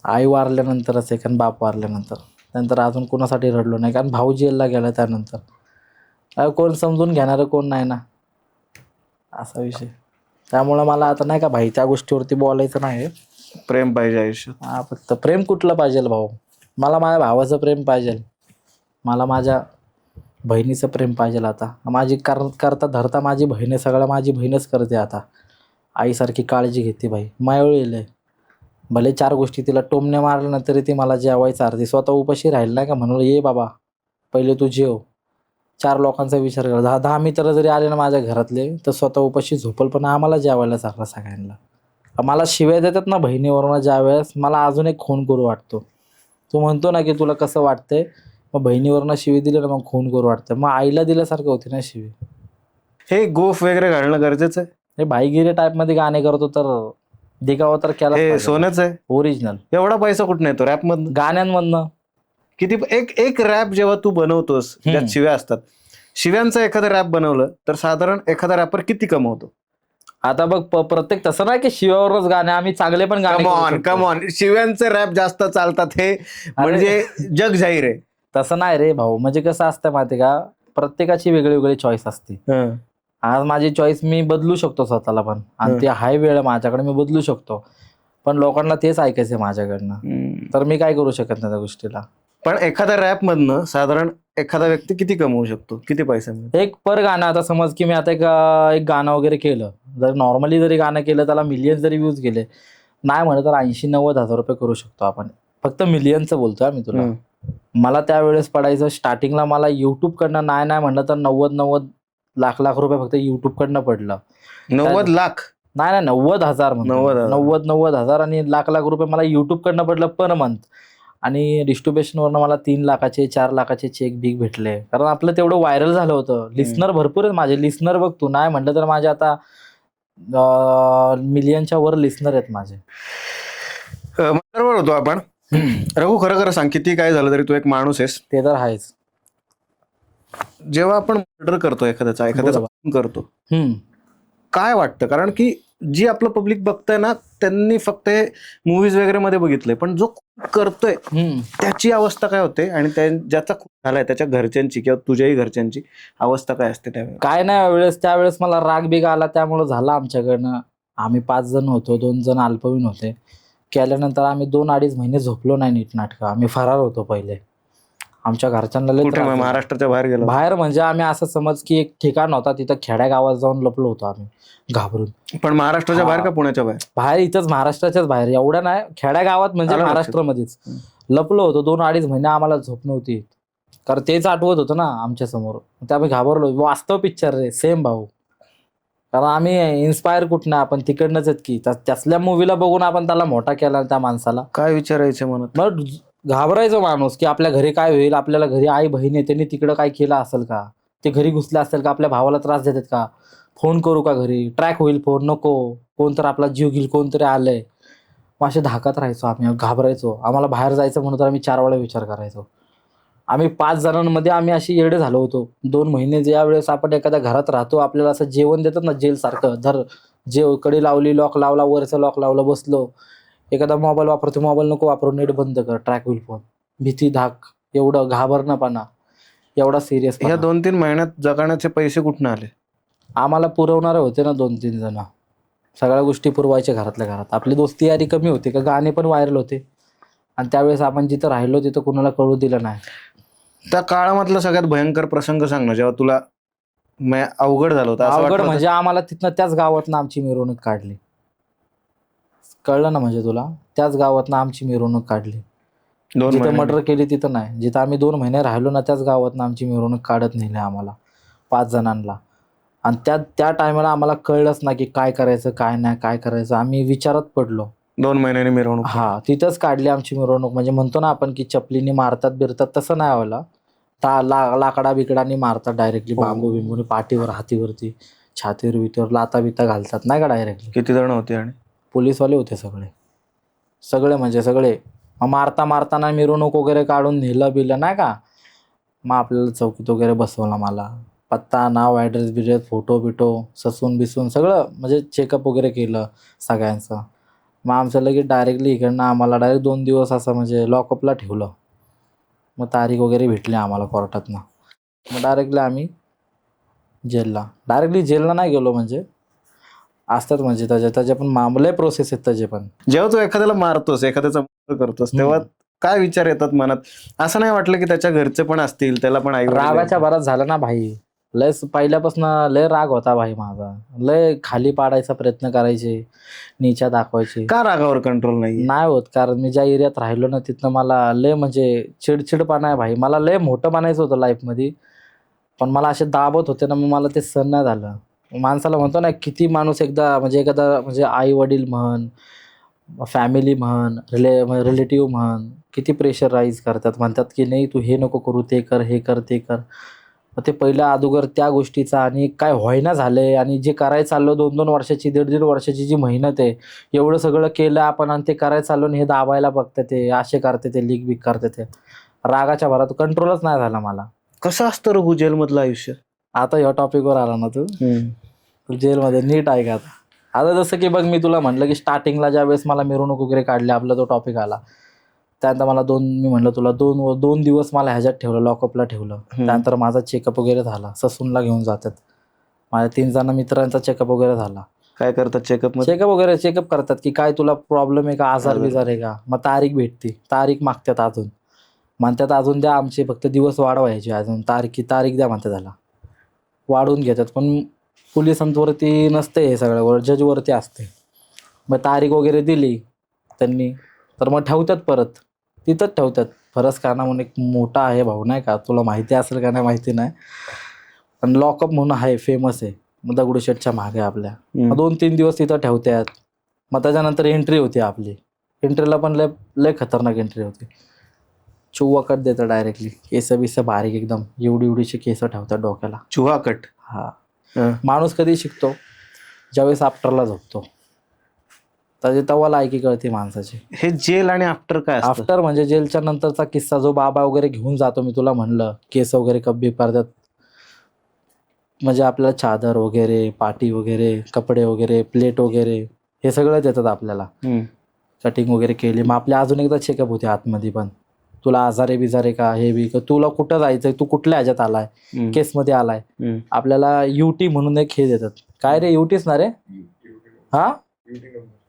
आई वारल्यानंतरच आहे, कारण बाप वारल्यानंतर. नंतर अजून कोणासाठी रडलो नाही, कारण भाऊ जेलला गेला त्यानंतर. कोण समजून घेणारं कोण नाही ना, असा विषय. त्यामुळं मला आता नाही का भाई त्या गोष्टीवरती बोलायचं नाही. प्रेम पाहिजे आयुष्यात. हा, फक्त प्रेम कुठलं पाहिजे भाऊ? मला माझ्या भावाचं प्रेम पाहिजे, मला माझ्या बहिणीचं प्रेम पाहिजे. आता माझी करता धरता माझी बहीण आहे, सगळं माझी बहीणच करते आता. आईसारखी काळजी घेते भाई. मायवळील आहे. भले 4 गोष्टी तिला टोमणे मारल्या ना तरी ती मला जेवायचं अर्धी. स्वतः उपाशी राहील नाही का, म्हणून ये बाबा पहिले तू जेव. 4 लोकांचा विचार कर. 10 मित्र जरी आले ना माझ्या घरातले तर स्वतः उपाशी झोपल, पण आम्हाला जेवायला चालला सगळ्यांना. मला शिव्या देतात ना बहिणीवरून ज्या वेळेस, मला अजून एक खून करू वाटतो. तू म्हणतो ना की तुला कसं वाटतंय, मग बहिणीवरनं शिवी दिली ना मग खून करू वाटतं. मग आईला दिल्यासारखं होती ना शिवी. हे गोफ वगैरे घालणं गरजेचं आहे. हे भाईगिरी टाईपमध्ये गाणे करतो तर दिगावा तर केला. हे सोनंच आहे. ओरिजिनल एवढा पैसा कुठून येतो रॅप मधनं? गाण्यांमधनं. किती एक रॅप जेव्हा तू बनवतोस ज्यात शिव्या असतात, शिव्यांचं एखादं रॅप बनवलं तर साधारण एखादा रॅपर किती कमवतो? आता बघ प्रत्येक तसं नाही की शिवावरच गाणे, आम्ही चांगले पण गाणे करू शकतो. कम ऑन शिव्यांचे रॅप जास्त चालतात हे म्हणजे जग जाहीर आहे. तसं नाही रे भाऊ. म्हणजे कसं असतं माहिती का, प्रत्येकाची वेगळी वेगळी चॉईस असते. आज माझी चॉईस मी बदलू शकतो स्वतःला पण, आणि ते हाय वेळ माझ्याकडे मी बदलू शकतो, पण लोकांना तेच ऐकायचं माझ्याकडनं, तर मी काय करू शकत नाही त्या गोष्टीला. पण एखाद्या रॅप मधनं साधारण एखादा व्यक्ती किती कमवू शकतो, किती पैसा मिळतो? एक पर गाणं, आता समज की मी आता एक गाणं वगैरे केलं, जर नॉर्मली जरी गाणं केलं त्याला मिलियन जरी व्ह्यूज गेले, नाही म्हणत तर 80-90 हजार रुपये करू शकतो आपण. फक्त मिलियनचं बोलतोय मी तुला. मला त्यावेळेस पडायचं स्टार्टिंगला, मला युट्यूबकडनं नाही म्हणलं तर 90 लाख रुपये फक्त युट्यूबकडनं पडलं. 90 लाख? नाही 90,000 म्हणतो. 90,000 आणि लाख रुपये मला युट्यूबकडनं पडलं पर मंथ. आणि डिस्ट्रीब्युशनवरनं मला 3 लाखाचे 4 लाखाचे चेक बिग भेटले, कारण आपलं तेवढं व्हायरल झालं होतं. लिस्नर भरपूर आहेत माझे. लिस्नर बघ तू, नाही म्हणलं तर माझे आता मिलियनच्या वर लिस्नर आहेत माझे. बरोबर होतो आपण. रघु, खरं खरं सांग, किती काय झालं तरी तू एक माणूस आहेस. ते तर आहेच. जेव्हा आपण मर्डर करतो एखाद्याचा खून करतो, काय वाटतं? कारण की जी आपलं पब्लिक बघतंय ना, त्यांनी फक्त हे मूवीज वगैरे मध्ये बघितलंय, पण जो करतोय त्याची अवस्था काय होते, आणि ज्याचा खून झालाय त्याच्या घरच्यांची किंवा तुझ्याही घरच्यांची अवस्था काय असते त्यावेळेस? काय नाही, त्यावेळेस मला राग बिग आला, त्यामुळे झालं आमच्याकडनं. आम्ही 5 जण होतो, 2 जण अल्पवयीन होते. केल्यानंतर आम्ही 2-2.5 महिने झोपलो नाही नीट नाटकं. आम्ही फरार होतो पहिले. आमच्या घरच्यांना महाराष्ट्राच्या बाहेर गेलो? बाहेर म्हणजे आम्ही असं समज की एक ठिकाण होता, तिथं खेड्या गावात जाऊन लपलो होतो आम्ही घाबरून. पण महाराष्ट्राच्या बाहेर का पुण्याच्या बाहेर? बाहेर, इथंच महाराष्ट्राच्याच बाहेर. एवढ्या नाही, खेड्या गावात म्हणजे महाराष्ट्रामध्येच लपलो होतो. 2-2.5 महिने आम्हाला झोप नव्हती, कारण तेच आठवत होतं ना आमच्या समोर. ते आम्ही घाबरलो. वास्तव पिक्चर रे, सेम भाऊ. कारण आम्ही इन्स्पायर कुठनं, आपण तिकडनंच आहेत की. त्यासल्या मूवीला बघून आपण त्याला मोठा केला त्या माणसाला. काय विचारायचं म्हणत? मग घाबरायचं माणूस की आपल्या घरी काय होईल, आपल्याला घरी आई बहीण आहे, त्यांनी तिकडं काय केलं असेल का, ते घरी घुसले असेल का, आपल्या भावाला त्रास देतात का, फोन करू का घरी, ट्रॅक होईल फोन, नको, कोणतर आपला जीव घेईल, कोणतरी आलंय. मग असे धाकात राहायचो आम्ही, घाबरायचो. आम्हाला बाहेर जायचं म्हणून तर आम्ही 4 वेळा विचार करायचो. आम्ही 5 जणांमध्ये आम्ही अशी येडे झालो होतो. 2 महिने ज्या वेळेस आपण एखाद्या घरात राहतो, आपल्याला असं जेवण देतात ना जेल सारखं, धर जेव, कडी लावली, लॉक लावला, वरचं लॉक लावलं, बसलो. एखादा मोबाईल वापरतो, मोबाईल नको वापरू, नेट बंद कर, ट्रॅक होईल फोन. भीती, धाक, एवढं घाबरणंपणा, एवढा सिरियस. या 2-3 महिन्यात जगण्याचे पैसे कुठून आले? आम्हाला पुरवणारे होते ना 2-3 जण, सगळ्या गोष्टी पुरवायच्या घरातल्या घरात. आपली दोस्ती यारी कमी होती का, गाणे पण व्हायरल होते, आणि त्यावेळेस आपण जिथं राहिलो तिथं कुणाला कळू दिलं नाही. त्या काळामधला सगळ्यात भयंकर प्रसंग सांग ना, जेव्हा तुला अवघड झालं होतं. अवघड म्हणजे आम्हाला तिथनं त्याच गावातनं आमची मिरवणूक काढली. कळलं ना म्हणजे तुला, त्याच गावातनं आमची मिरवणूक काढली. 2 जिथं महिने मर्डर केली तिथं नाही, जिथं आम्ही 2 महिने राहिलो ना त्याच गावातनं आमची मिरवणूक काढत नेली आम्हाला 5 जणांना. आणि त्या टायमाला आम्हाला कळलंच ना की काय करायचं काय नाही काय करायचं. आम्ही विचारात पडलो. 2 महिन्यांनी मिरवणूक. हा, तिथंच काढली आमची मिरवणूक. म्हणजे म्हणतो ना आपण की चपलीने मारतात बिरतात, तसं नाही व्हायला. लाकडा बिकडानी मारतात डायरेक्टली, बांबू बिंबूनी पाठीवर हातीवरती छातीवर बितीवर लाता बिता घालतात नाही का डायरेक्टली. किती जण होते आणि पोलीसवाले होते सगळे म्हणजे सगळे. मग मारताना मिरवणूक वगैरे काढून नेलं बिलं नाही का. मग आपल्याला चौकीत वगैरे बसवलं. मला पत्ता नाव ॲड्रेस बिड्रेस फोटो बिटो ससून बिसून सगळं म्हणजे चेकअप वगैरे केलं सगळ्यांचं. मग आमचं लगेच डायरेक्टली इकडनं आम्हाला डायरेक्ट 2 दिवस असं म्हणजे लॉकअपला ठेवलं. मग तारीख वगैरे भेटली आम्हाला कोर्टातनं. मग डायरेक्टली आम्ही जेलला नाही गेलो. म्हणजे असतात म्हणजे त्याचे पण मामले प्रोसेस आहेत त्याचे पण. जेव्हा तू एखाद्याला मारतोस, एखाद्याचा मर्डर करतोस, तेव्हा काय विचार येतात मनात? असं नाही वाटलं की त्याच्या घरचे पण असतील, त्याला पण आई रागाच्या भरात झालं ना भाई. लय पहिल्यापासून लय राग होता भाई माझा. लय खाली पाडायचा प्रयत्न करायचे, नीचा दाखवायचे. का रागावर कंट्रोल नाही? नाही होत, कारण मी ज्या एरियात राहिलो ना तिथनं मला लय म्हणजे चिडचिडपणा आहे भाई. मला लय मोठं बनायचं होतं लाईफमध्ये, पण मला असे दाबत होते ना, मग मला ते सहन नाही झालं. माणसाला म्हणतो ना, किती माणूस एखादा म्हणजे आई वडील म्हण, फॅमिली म्हण, रिलेटिव्ह म्हण, किती प्रेशराईज करतात. म्हणतात की नाही तू हे नको करू, ते कर, हे कर, ते कर. मग ते पहिल्या अगोदर त्या गोष्टीचा आणि काय व्हायना झालंय आणि जे करायला चाललो 2-2 वर्षाची 1.5 वर्षाची जी मेहनत आहे, एवढं सगळं केलं आपण आणि ते करायला चाललो आणि हे दाबायला बघते ते असे करते ते लीक बीक करते ते. रागाच्या भरात कंट्रोलच नाही झाला मला. कसं असतं रघु जेलमधलं आयुष्य? आता ह्या टॉपिकवर आला ना तू, जेलमध्ये नीट आहे का आता जसं की बघ, मी तुला म्हटलं की स्टार्टिंगला ज्या वेळेस मला मिरवणूक वगैरे काढली, आपला तो टॉपिक आला त्यानंतर मला मी म्हणलं तुला 2 दिवस मला ह्याच्यात ठेवलं, लॉकअपला ठेवलं. त्यानंतर माझा चेकअप वगैरे झाला. ससूनला घेऊन जातात. माझ्या 3 जण मित्रांचा चेकअप वगैरे झाला. काय करतात चेकअप मध्ये? चेकअप करतात की काय तुला प्रॉब्लेम आहे का, आजार बिजार आहे का. मग तारीख भेटते, तारीख मागतात अजून, म्हणतात अजून द्या, आमचे फक्त दिवस वाढवायचे अजून, तारीख द्या म्हणतात. त्याला वाढवून घेतात, पण पोलिसांवरती नसते हे सगळं, जजवरती असते. मग तारीख वगैरे दिली त्यांनी तर मग ठेवतात, परत तिथंच ठेवतात. फरसखाना म्हणून एक मोठा आहे भाऊ नाही का, तुला माहिती असेल का नाही माहिती नाही, पण लॉकअप म्हणून आहे, फेमस आहे. मग दगडूशेठच्या मागे आपल्या 2-3 दिवस तिथं ठेवतात. मग त्याच्यानंतर एंट्री होती आपली. एंट्रीला पण लय खतरनाक एंट्री होती. चुव्वा कट देतं डायरेक्टली, केस बिस बारीक एकदम, एवढीचे केस ठेवतात डोक्याला. चुहा कट? हा. माणूस कधी शिकतो? ज्यावेळेस आफ्टरला झोपतो, तर तेव्हा लायकी कळते माणसाची. हे जेल आणि आफ्टर काय असतं? आफ्टर म्हणजे जेलच्या नंतरचा किस्सा, जो बाबा वगैरे घेऊन जातो. मी तुला म्हणलं केस वगैरे कब्बी पाडतात, म्हणजे आपल्याला चादर वगैरे, पाटी वगैरे, कपडे वगैरे, प्लेट वगैरे हे सगळं देतात आपल्याला. कटिंग वगैरे केली. मग आपल्या अजून एकदा चेकअप होते आतमध्ये, पण तुला आजारे बिजारे का, हे बी का, तुला कुठं जायचंय, तू कुठल्या ह्याच्यात आलाय, केसमध्ये आलाय. आपल्याला युटी म्हणून एक हे देतात. काय रे, युटीच ना रे? हा,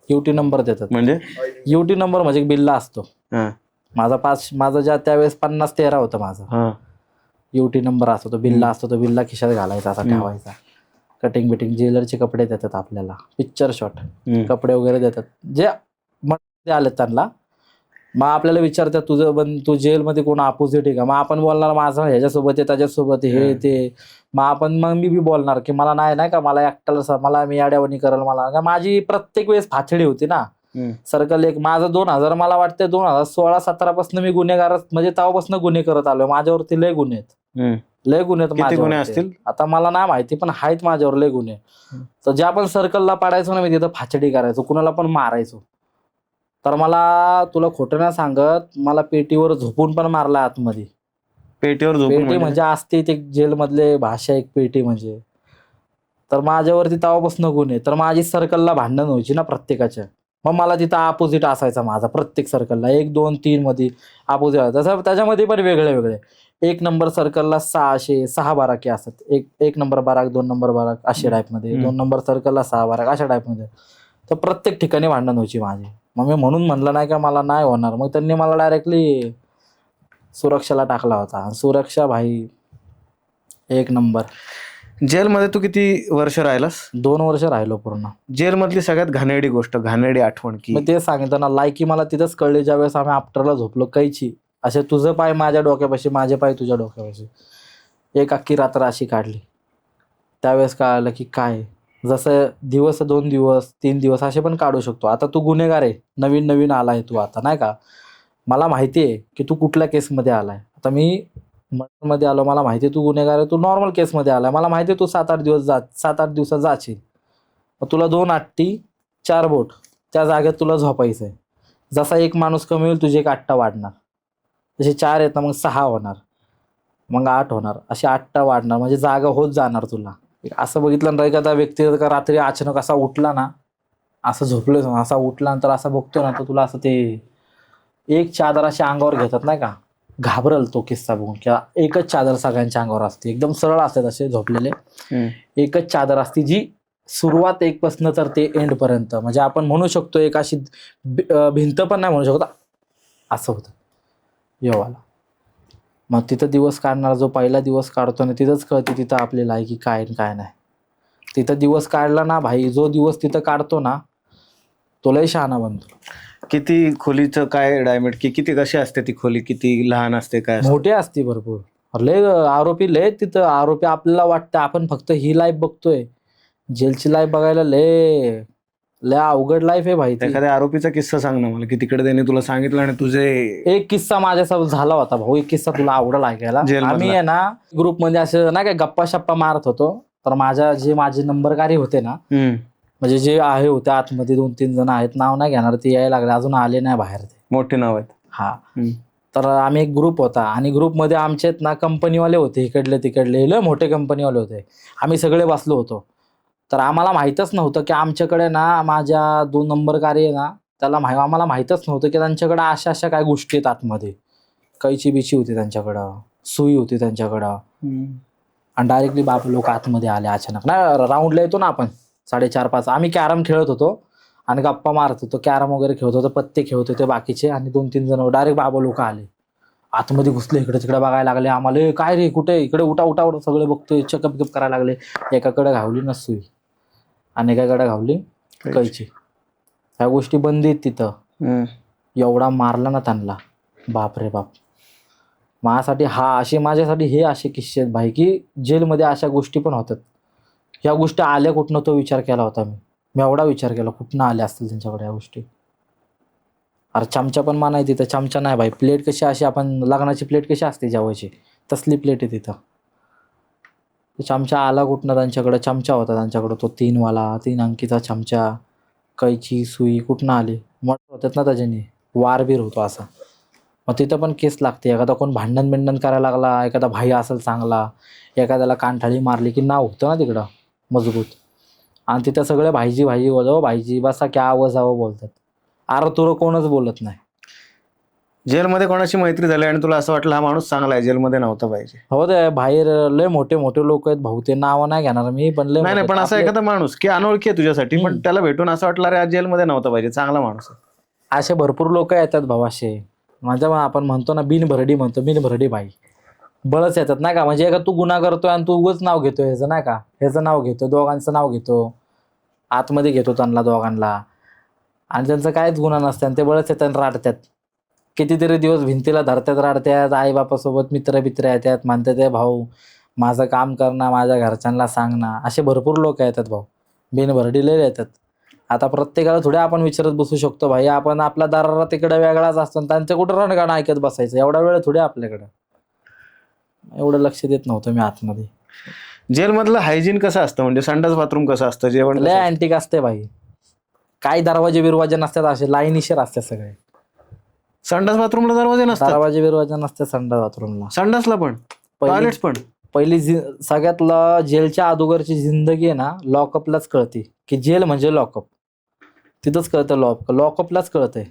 युटी नंबर देतात. म्हणजे युटी नंबर म्हणजे बिल्ला असतो. माझा ज्या त्यावेळेस 50-13 होतं माझं. युटी नंबर असतो, तो बिल्ला असतो, तो बिल्ला खिशात घालायचा, असा ठेवायचा. कटिंग बिटिंग, जेलरचे कपडे देतात आपल्याला, पिक्चर शॉट कपडे वगैरे देतात, जे आलेत त्यांना. मग आपल्याला विचारतात तू जेलमध्ये कोण अपोजिट आहे का? मग आपण बोलणार माझं ह्याच्यासोबत आहे, त्याच्यासोबत हे ते. मग मी बी बोलणार की मला नाही का, मला एकट्याला, मला मी याड्यावणी करेल. मला माझी प्रत्येक वेळेस फाछडी होती ना. सर्कल एक माझं 2000, मला वाटतं 2016-17 पासून मी गुन्हेगार, म्हणजे तेव्हापासून गुन्हे करत आलोय. माझ्यावरती लय गुन्हे आहेत, लय गुन्हे आहेत. किती गुन्हे असतील आता मला नाही माहिती, पण आहेत माझ्यावर लय गुन्हे. तर ज्या पण सर्कलला पाडायचो ना मी, तिथं फाछडी करायचो, कुणाला पण मारायचो. तर मला, तुला खोटं नाही सांगत, मला पेटीवर झोपून पण मारला आतमध्ये. पेटीवर झोपून? पेटी म्हणजे असते ते जेलमधले भाषा, एक पेटी म्हणजे. तर माझ्यावरती तेव्हापासून गुन्हे. तर माझी सर्कलला भांडण व्हायची ना प्रत्येकाच्या. मग मला तिथं अपोजिट असायचा माझा, प्रत्येक सर्कलला 1, 2, 3 मध्ये अपोजिट. तसं त्याच्यामध्ये पण वेगळे 1 नंबर सर्कलला 6 बाराके असतात. एक नंबर बाराक, 2 नंबर बाराक अशा टाईपमध्ये, 2 नंबर सर्कलला 6 बाराक अशा टाईपमध्ये. तर प्रत्येक ठिकाणी भांडण व्हायची माझी. मग मी म्हणून म्हणलं नाही का मला नाही होणार. मग त्यांनी मला डायरेक्टली सुरक्षाला टाकला होता. सुरक्षा भाई 1 नंबर. जेलमध्ये तू किती वर्ष राहिलास? 2 वर्ष राहिलो पूर्ण. जेलमधली सगळ्यात घाणेरडी गोष्ट, घाणेरडी आठवण की मग ते सांगितलं ना, लायकी मला तिथंच कळली ज्यावेळेस आम्ही आफ्टरला झोपलो कैची. असे तुझं पाय माझ्या डोक्यापाशी, माझे पाय तुझ्या डोक्यापाशी. एक अख्खी रात्र अशी काढली. त्यावेळेस कळालं की काय, जसं दिवस 2 दिवस 3 दिवस असे पण काढू शकतो. आता तू गुन्हेगार आहे, नवीन नवीन आलाय तू आता, नाही का. मला माहिती आहे की तू कुठल्या केसमध्ये आलाय. आता मी मर्डरमध्ये आलो, मला माहिती आहे तू गुन्हेगार आहे. तू नॉर्मल केसमध्ये आलाय, मला माहिती आहे तू 7-8 दिवसात जाशील. मग तुला 2 आट्टी 4 बोट, त्या जागेत तुला झोपायचं आहे. जसा एक माणूस कमी होईल तुझी एक आट्टा वाढणार. जसे 4 आहेत ना, मग 6 होणार, मग 8 होणार, असे 8 वाढणार, म्हणजे जागा होत जाणार तुला. असं बघितलं ना एखादा व्यक्ती का रात्री अचानक असा उठला ना, असं झोपलं असा उठला नंतर असं बघतो ना, तर तुला असं ते एक चादर अशी अंगावर घेतात नाही का, घाबरल तो किस्सा बघून. किंवा एकच चादर सगळ्यांच्या अंगावर असते, एकदम सरळ असतात असे झोपलेले. एकच चादर असते जी सुरुवात 1 पासून तर ते एंड पर्यंत, म्हणजे आपण म्हणू शकतो एक अशी भिंत पण नाही म्हणू शकतो, असं होतं येवाला. मग तिथं दिवस काढणार, जो पहिला दिवस काढतो ना तिथंच कळते तिथं आपली लायकी काय आणि काय नाही. तिथं दिवस काढला ना भाई, जो दिवस तिथं काढतो ना तो लय शहाणा बनतो. किती खोलीचं काय डायमेंड की किती कशी असते ती खोली, किती लहान असते काय असते? मोठी असते भरपूर. लय आरोपी लय तिथं. आरोपी आपल्याला वाटतं आपण फक्त ही लाईफ बघतोय, जेलची लाईफ बघायला लय लय अवघड लाईफ आहे भाई ती. एखाद्या आरोपीचा किस्सा सांग ना मला, की तिकडे त्याने तुला सांगितलं आणि तुझे. एक किस्सा माझ्यासोबत झाला होता भाऊ, एक किस्सा तुला आवडेल ऐकायला. जेलमधला? आम्ही आहे ना ग्रुपमध्ये असं नाही काय गप्पा शप्पा मारत होतो, तर माझे नंबरकारी होते ना, म्हणजे जे आहे होते आतमध्ये 2-3 जण आहेत, नाव नाही घेणार, ते यायला लागले, अजून आले नाही बाहेर ते. मोठे नाव आहेत. हा. तर आम्ही एक ग्रुप होता आणि ग्रुपमध्ये आमचे ना कंपनीवाले होते, इकडले तिकडले लय मोठे कंपनीवाले होते. आम्ही सगळे बसलो होतो. तर आम्हाला माहीतच नव्हतं की आमच्याकडे ना, माझ्या 2 नंबरकारी आहे ना, त्याला आम्हाला माहीतच नव्हतं की त्यांच्याकडे अशा काय गोष्टी आहेत आतमध्ये. कैची बिची होती त्यांच्याकडं, सुई होती त्यांच्याकडं. आणि डायरेक्टली बाप लोक आतमध्ये आले अचानक. ना राऊंडला येतो ना आपण 4:30-5, आम्ही कॅरम खेळत होतो आणि गप्पा मारत होतो, कॅरम वगैरे खेळत होतो, पत्ते खेळत होते बाकीचे, आणि 2-3 जण डायरेक्ट बाबा लोक आले आतमध्ये, घुसले इकडे तिकडे बघायला लागले आम्हाला. काय रे कुठे, इकडे उठा उठा उठा, सगळे बघतोय, चेकअप करायला लागले. एकाकडे घावली ना सुई आणि एकाकडे घावली कैची. ह्या गोष्टी बंद आहेत तिथं. एवढा मारला ना त्यांना, बाप रे बाप. माझ्यासाठी हे असे किस्से आहेत भाई, की जेलमध्ये अशा गोष्टी पण होतात. ह्या गोष्टी आल्या कुठनं तो विचार केला होता मी एवढा विचार केला कुठनं आल्या असतील त्यांच्याकडे ह्या गोष्टी. अरे चमचा पण मानाय तिथं, चमचा नाही भाई. प्लेट कशी अशी आपण लग्नाची प्लेट कशी असते जेवायची, तसली प्लेट आहे तिथं. चमचा आला कुठनं त्यांच्याकडे, चमचा होता त्यांच्याकडं तो 3 अंकीचा चमचा. कैची सुई कुठनं आली, मोठं होतात ना त्याच्याने, वारबीर होतो असा. मग तिथं पण केस लागते. एखादा कोण भांडण करायला लागला, एखादा भाई असेल चांगला, एखाद्याला कानठाळी मारली की नाव होतं ना तिकडं मजबूत. आणि तिथं सगळे भाईजी बोलव, भाईजी बसा क्या आवाज बोलतात. अरे तुला कोणच बोलत नाही. जेलमध्ये कोणाची मैत्री झाली आणि तुला असं वाटलं हा माणूस चांगला आहे, जेलमध्ये नव्हता पाहिजे? हो ते बाहेर लय मोठे लोक आहेत भाऊ, ते नाव नाही घेणार मी, पण लय नाही पण असा एखादा माणूस की अनोळखी आहे तुझ्यासाठी, पण त्याला भेटून असं वाटलं अरे आज जेलमध्ये नव्हता पाहिजे, चांगला माणूस आहे. असे भरपूर लोक येतात भाऊ. असे म्हणजे आपण म्हणतो ना बिनभरडी भाई, बळच येतात नाही का. म्हणजे तू गुन्हा करतोय आणि तू उगाच नाव घेतोय ह्याचं नाही का, ह्याचं नाव घेतो, दोघांचं नाव घेतो, आतमध्ये घेतो त्यांना दोघांना, आणि त्यांचं काहीच गुन्हा नसतं आणि ते बळच येतात, राडतात. कितीतरी दिवस भिंतीला धरतात, राडतात. आई बापासोबत मित्र येतात, म्हणतात ते भाऊ माझं काम कर ना, माझ्या घरच्यांना सांग ना. असे भरपूर लोक येतात भाऊ, बिनभरडी लय येतात. आता प्रत्येकाला थोडे आपण विचारत बसू शकतो भाई, आपण आपला दाराला तिकडे वेगळाच असतो आणि त्यांचं कुठं रणगाणं ऐकत बसायचं, एवढा वेळ थोडे आपल्याकडं. एवढं लक्ष देत नव्हतं मी आतमध्ये. जेलमधलं हायजीन कसं असतं, म्हणजे संडास बाथरूम कसं असतं, जेवण लय अँटिक असते भाई. काही दरवाजे नसतात, असे लाईनीशीर असतात सगळे. संडास बाथरूमला दरवाजे नसतात? दरवाजे नसतात संडास बाथरूमला. संडासला पण, टॉयलेट्स पण? पहिली सगळ्यात जेलच्या अगोदरची जिंदगी आहे ना, लॉकअपलाच कळते की जेल म्हणजे लॉकअप. तिथंच कळतं लॉकअपलाच कळतंय.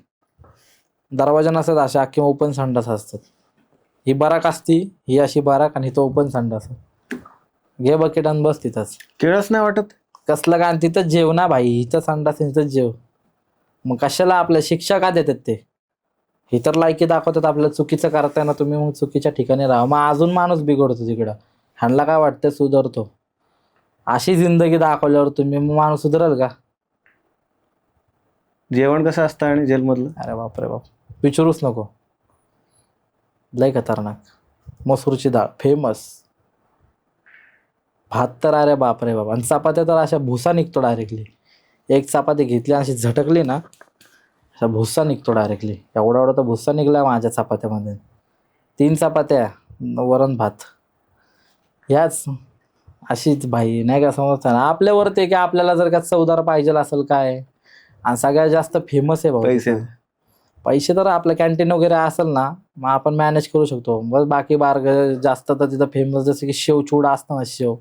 दरवाजा नसतात अशा, अख्खे ओपन संडास असतात. ही बराक असती, ही अशी बराक, आणि तो ओपन संडास. घे बकेट आणि बस तिथंच. केळच नाही वाटत कसलं काय, तिथंच जेव ना भाई, इथं संडास तिथंच जेव. मग कशाला आपल्या शिक्षा का देतात ते? ही तर लायकी दाखवतात आपल्याला, चुकीचं करताय ना तुम्ही, मग चुकीच्या ठिकाणी राहा. मग अजून माणूस बिघडतो तिकडं. ह्यांना काय वाटतं सुधारतो, अशी जिंदगी दाखवल्यावर तुम्ही मग माणूस सुधरल का? जेवण कसं असतं आणि जेलमधलं? अरे बापरे बाप, विचारूच नको. लय खतरनाक. मसूरची डाळ फेमस. भात तर अरे बापरे बाप. आणि चपात्या तर अशा भुसा निघतो डायरेक्टली. एक चपाती घेतली आणि अशी झटकली ना, असा भुसा निघतो डायरेक्टली. एवढा एवढा तर भुसा निघला माझ्या चपात्यामध्ये. 3 चपात्या, वरण भात. ह्याच अशीच भाई नाही का, समजतं ना आपल्यावरती आहे की आपल्याला जर का चवदार पाहिजे असेल काय. आणि सगळ्यात जास्त फेमस आहे भाऊ पैसे. तिथं. पैसे तर आपलं कॅन्टीन वगैरे असेल ना, मग आपण मॅनेज करू शकतो. बस बाकी बार्ग जास्त तर तिथं फेमस जसं की शेवचिवडा असतं ना, शेव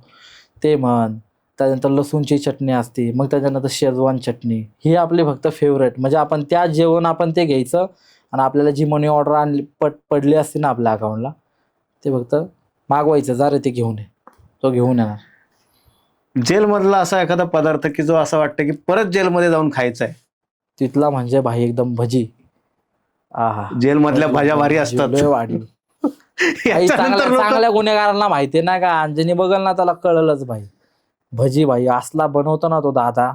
ते म्हण. त्यानंतर लसूणची चटणी असते, मग त्याच्यानंतर शेजवान चटणी. ही आपली फक्त फेवरेट. म्हणजे आपण त्या जेवण आपण ते घ्यायचं आणि आपल्याला जी मनी ऑर्डर आणली पडली असते ना आपल्या अकाउंटला, ते फक्त मागवायचं, जा रे ते घेऊन ये. तो घेऊन येणार. जेलमधला असा एखादा पदार्थ की जो असं वाटतं की परत जेलमध्ये जाऊन खायचा आहे? तिथला म्हणजे भाई एकदम भजी. आहा, जेलमधल्या भजी, भाज्या भारी भजी, असतात. लय वाढीव. भाई याच्यानंतर लोकं- चांगल्या गुन्हेगारांना माहिती नाही का, अंजनी बघल ना त्याला कळलंच भाई. भजी भाई असला बनवतो ना तो दादा.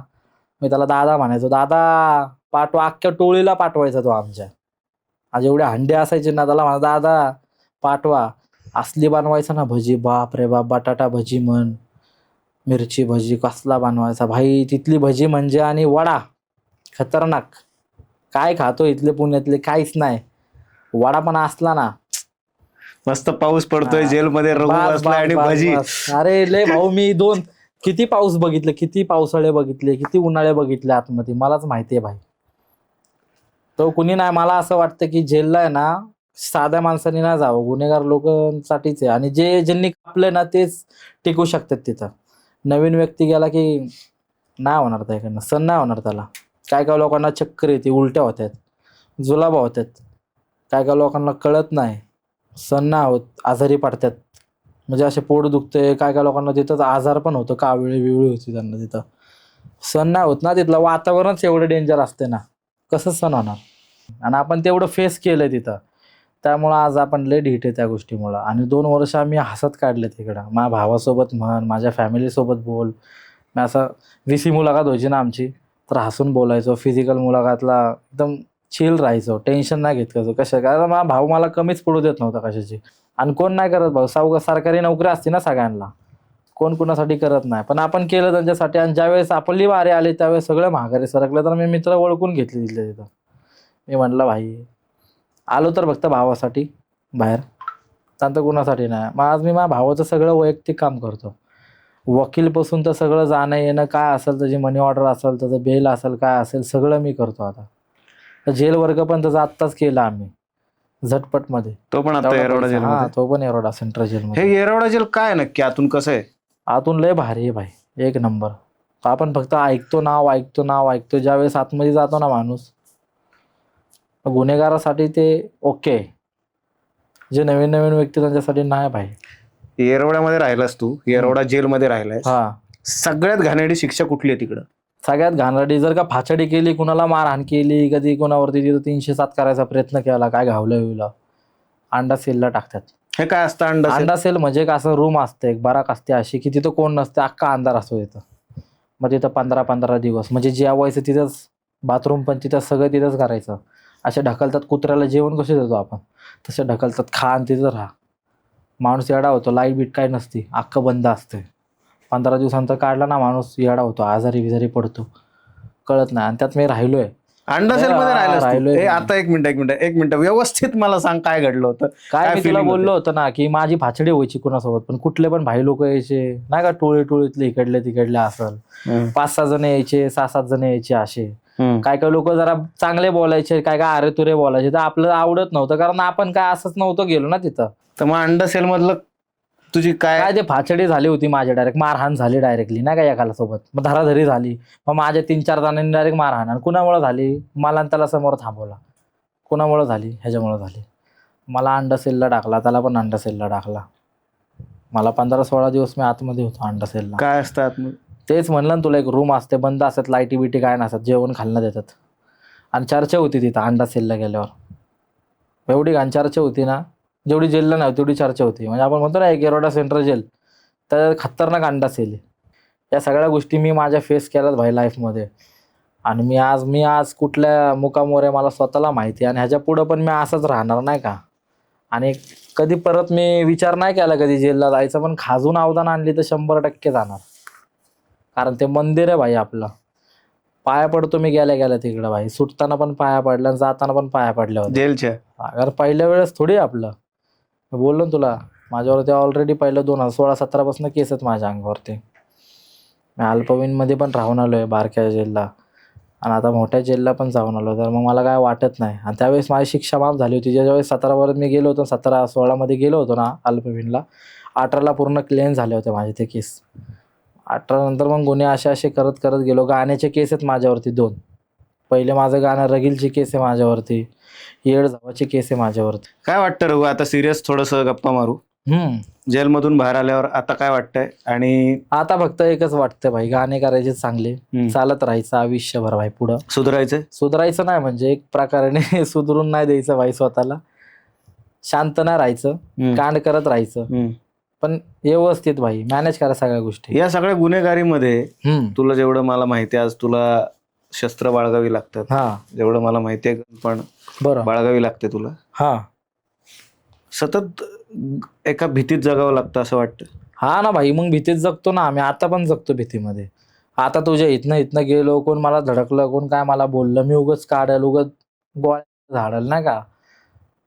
मी त्याला दादा म्हणायचो, दादा पाठवा. अख्ख्या टोळीला पाठवायचा तो आमच्या. आज एवढे हंडे असायचे ना, त्याला म्हणा दादा पाठवा. असली बनवायचा ना भजी, बाप रे बाप. बटाटा भजी म्हण, मिरची भजी, कसला बनवायचा भाई. तिथली भजी म्हणजे आणि वडा खतरनाक. काय खातो इथले पुण्यातले काहीच नाही. वडा पण असला ना, मस्त पाऊस पडतोय, जेलमध्ये रघु बस, बसलाय आणि बस, बस, भजी. बस. अरे लय भाऊ, मी किती पाऊस बघितले, किती पावसाळे बघितले, किती उन्हाळे बघितले आतमध्ये, मलाच माहिती आहे भाई. तो कुणी नाही. मला असं वाटतं की जेलला आहे ना, साध्या माणसांनी नाही जावं, गुन्हेगार लोकांसाठीच आहे. आणि ज्यांनी कापलंय ना तेच टिकू शकतात तिथं. नवीन व्यक्ती गेला की नाही होणार त्याकडनं, सण नाही होणार त्याला. काय काय लोकांना चक्कर येते, उलट्या होत्यात, जुलाबा होत्यात. काय काय लोकांना कळत नाही, सण नाही होत, आजारी पडतात. म्हणजे असे पोट दुखते. काय काय लोकांना तिथंच आजार पण होतं, कावळी बिवळी होती त्यांना तिथं. सण नाही होत ना, तिथलं वातावरणच एवढं डेंजर असते ना, कसं सण होणार. आणि आपण तेवढं फेस केलंय तिथं, त्यामुळं आज आपण लय ढीठ आहे त्या गोष्टीमुळं. आणि 2 वर्ष आम्ही हसत काढले तिकडं. माझ्या भावासोबत म्हण, माझ्या फॅमिलीसोबत बोल. मी असं VC मुलाखत व्हायची ना आमची, तर हसून बोलायचो. फिजिकल मुलाखतला एकदम चिल राहायचो, टेन्शन नाही घेत कसं. कारण माझा भाऊ मला कमीच पडू देत नव्हता कशाची. आणि कोण नाही करत भाऊ, सरकारी नोकरी असते ना सगळ्यांना, कोण कुणासाठी करत नाही. पण आपण केलं त्यांच्यासाठी. आणि ज्यावेळेस आपली वारे आली त्यावेळेस सगळं माघारी सरकलं. तर मी मित्र ओळखून घेतले तिथल्या तिथं. मी म्हटलं भाई आलो तर फक्त भावासाठी बाहेर, त्यानंतर कुणासाठी नाही. मग आज मी माझ्या भावाचं सगळं वैयक्तिक काम करतो. वकीलपासून तर सगळं जाणं येणं, काय असेल त्याची मनी ऑर्डर असेल, त्याचं बेल असेल, काय असेल सगळं मी करतो आता. तर जेल वर्ग पण त्याचा आत्ताच केला आम्ही झटपटमध्ये. तो पण आता तेवढा येरवडा पैसा. हा, जेलमध्ये. तो पण येरवडा सेंट्रल हे जेलमध्ये. येरवडा जेल काय नक्की आतून कसं आहे? आतून लय भारी आहे भाई, एक नंबर. आपण फक्त ऐकतो ऐकतो. ज्यावेळेस आतमध्ये जातो ना माणूस, गुन्हेगारासाठी ते ओके. जे नवीन नवीन व्यक्ती त्यांच्यासाठी नाही भाई. येरवड्यामध्ये राहिलास तू, येरवडा जेलमध्ये राहिलाय. हा, सगळ्यात घाणेरडी शिक्षा कुठली आहे तिकडं? सगळ्यात घाणेरडी जर का फाचडी केली, कुणाला मारहाण केली, कधी कोणावरती तिथं 307 करायचा प्रयत्न केला, काय घावलं विवलं, अंडा सेलला टाकतात. हे काय असतं अंडा सेल? अंडा सेल म्हणजे एक असं रूम असते, एक बराक असते अशी की तिथं कोण नसते, अख्खा अंधार असतो तिथं. मग तिथं 15-15 दिवस म्हणजे जेवायचं तिथंच, बाथरूम पण तिथं, सगळं तिथंच करायचं. असे ढकलतात. कुत्र्याला जेवण कसे देतो आपण तसे ढकलतात, खा आणि तिथं राहा. माणूस येडा होतो, लाईट बीट काय नसती, अख्खं बंद असते. 15 दिवसांतर काढला ना माणूस येडा होतो, आजारी बिजारी पडतो, कळत नाही. आणि त्यात मी राहिलोय. अंडा सेल मध्ये राहिलास तू? राहिलोय. ए, आता एक मिनिट व्यवस्थित मला सांग काय घडलं होतं. काय मी तुला feeling बोललो होतं ना की माझी फाचडी व्हायची कुणासोबत पण, कुठले पण भाई लोक यायचे नाही का, टोळीतले इकडले तिकडले असल, 5-6 जण यायचे, 6-7 जण यायचे असे. काय काय लोक जरा चांगले बोलायचे, काय काय अरे तुरे बोलायचे, तर आपलं आवडत नव्हतं, कारण आपण काय असंच नव्हतं गेलो ना तिथं. तर मग अंडा सेल मधलं तुझी काय? ते फाचडी झाली होती माझ्या, डायरेक्ट मारहाण झाली डायरेक्टली नाही का एकाला सोबत. मग धराधरी झाली. मग माझ्या 3-4 जणांनी डायरेक्ट मारहाण. आणि कुणामुळे झाली? मला आणि त्याला समोर थांबवला. कुणामुळे झाली? ह्याच्यामुळे झाली. मला अंडा सेलला टाकला, त्याला पण अंडा सेलला टाकला. मला 15-16 दिवस मी आतमध्ये होतो अंडा सेलला. काय असतात मग? तेच म्हणलं ना तुला, एक रूम असते, बंद असतात, लाईटी बिटी काय नसतात, जेवण खालनं देतात. आणि चर्चा होती तिथं अंडा सेलला गेल्यावर, एवढी घाण चर्चा होती ना, जेवढी जेलला नाही तेवढी चर्चा होती. म्हणजे आपण म्हणतो ना एक येरवडा सेंट्रल जेल, तर खतरनाक अंडा सेल आहे. या सगळ्या गोष्टी मी माझ्या फेस केल्यात भाई लाईफमध्ये. आणि मी आज कुठल्या मुकामावर आहे मला स्वतःला माहिती आहे. आणि ह्याच्या पुढं पण मी असंच राहणार नाही का. आणि कधी परत मी विचार नाही केला कधी जेलला जायचं, पण खाजून अवदान आणली तर 100% जाणार. कारण ते मंदिर आहे भाई आपलं. पाया पडतो मी गेल्या गेल्या तिकडं भाई. सुटताना पण पाया पडल्या आणि जाताना पण पाया पडल्या होत्या. जेलच्या अगर पहिल्या वेळेस थोडी आपलं, मी बोललो ना तुला माझ्यावरती ऑलरेडी पहिलं 2016-17 पासून केस आहेत माझ्या अंगावरती. मी अल्पवयीनमध्ये पण राहून आलोय बारक्या जेलला आणि आता मोठ्या जेलला पण जाऊन आलो. तर मग मला काय वाटत नाही. आणि त्यावेळेस माझी शिक्षा माफ झाली होती. ज्यावेळेस 17 वर्षात मी गेलो होतो, 17-16 मध्ये गेलो होतो ना अल्पवयीनला, 18ला पूर्ण क्लिअर झाले होते माझे ते केस. 18 नंतर मग गुन्हे असे करत करत गेलो. गाण्याचे केस आहेत माझ्यावरती 2. पहिले माझं गाणं रगीलची केस आहे माझ्यावरती, येड जावाची केस आहे माझ्यावरती. काय वाटतं रघु, आता सिरियस थोडंसं गप्पा मारू. जेलमधून बाहेर आल्यावर आता काय वाटतंय? आणि आता फक्त एकच वाटतं भाई, गाणे करायचे चांगले, चालत राहायचं आयुष्यभर भाई. पुढं सुधारायचं नाही म्हणजे एक प्रकारे सुधरून नाही द्यायचं भाई स्वतःला. शांत नाही राहायचं, कांड करत राहायचं, पण व्यवस्थित भाई मॅनेज करा सगळ्या गोष्टी. या सगळ्या गुन्हेगारीमध्ये तुला जेवढं मला माहिती आहे, आज तुला शस्त्र बाळगावी लागतात. हा जेवढं मला माहिती आहे पण बरं. बाळगावी लागते तुला. हा सतत एका भीतीत जगावं लागतं असं वाटतं. हा ना भाई, मग भीतीत जगतो ना आम्ही. आता पण जगतो भीतीमध्ये. आता तुझ्या इथनं गेलो, कोण मला धडकलं, कोण काय मला बोललं, मी उगच काढल, उगच गोळ्या झाडल नाही का.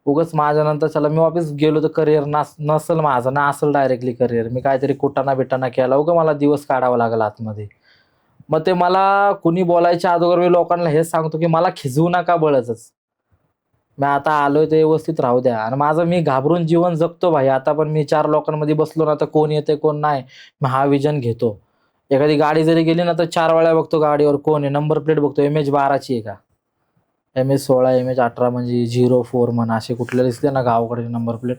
उगच माझ्या नंतर चला मी वापस गेलो तर करिअर नसल माझं ना, असेल डायरेक्टली करिअर. मी काहीतरी कुटाणा बिटाणा केला, उगं मला दिवस काढावा लागला आतमध्ये. मग ते मला कुणी बोलायच्या अगोदर मी लोकांना हेच सांगतो की मला खिजवू नका बळच. मी आता आलोय ते व्यवस्थित राहू द्या. आणि माझं मी घाबरून जीवन जगतो भाई. आता पण मी 4 लोकांमध्ये बसलो ना तर कोण येते कोण नाही, मी हा विजन घेतो. एखादी गाडी जरी गेली ना तर 4 वेळा बघतो गाडीवर कोण आहे, नंबर प्लेट बघतो, MH12ची आहे का, MH16, MH18 म्हणजे 04 म्हणा, असे कुठले दिसले ना गावाकडे नंबर प्लेट,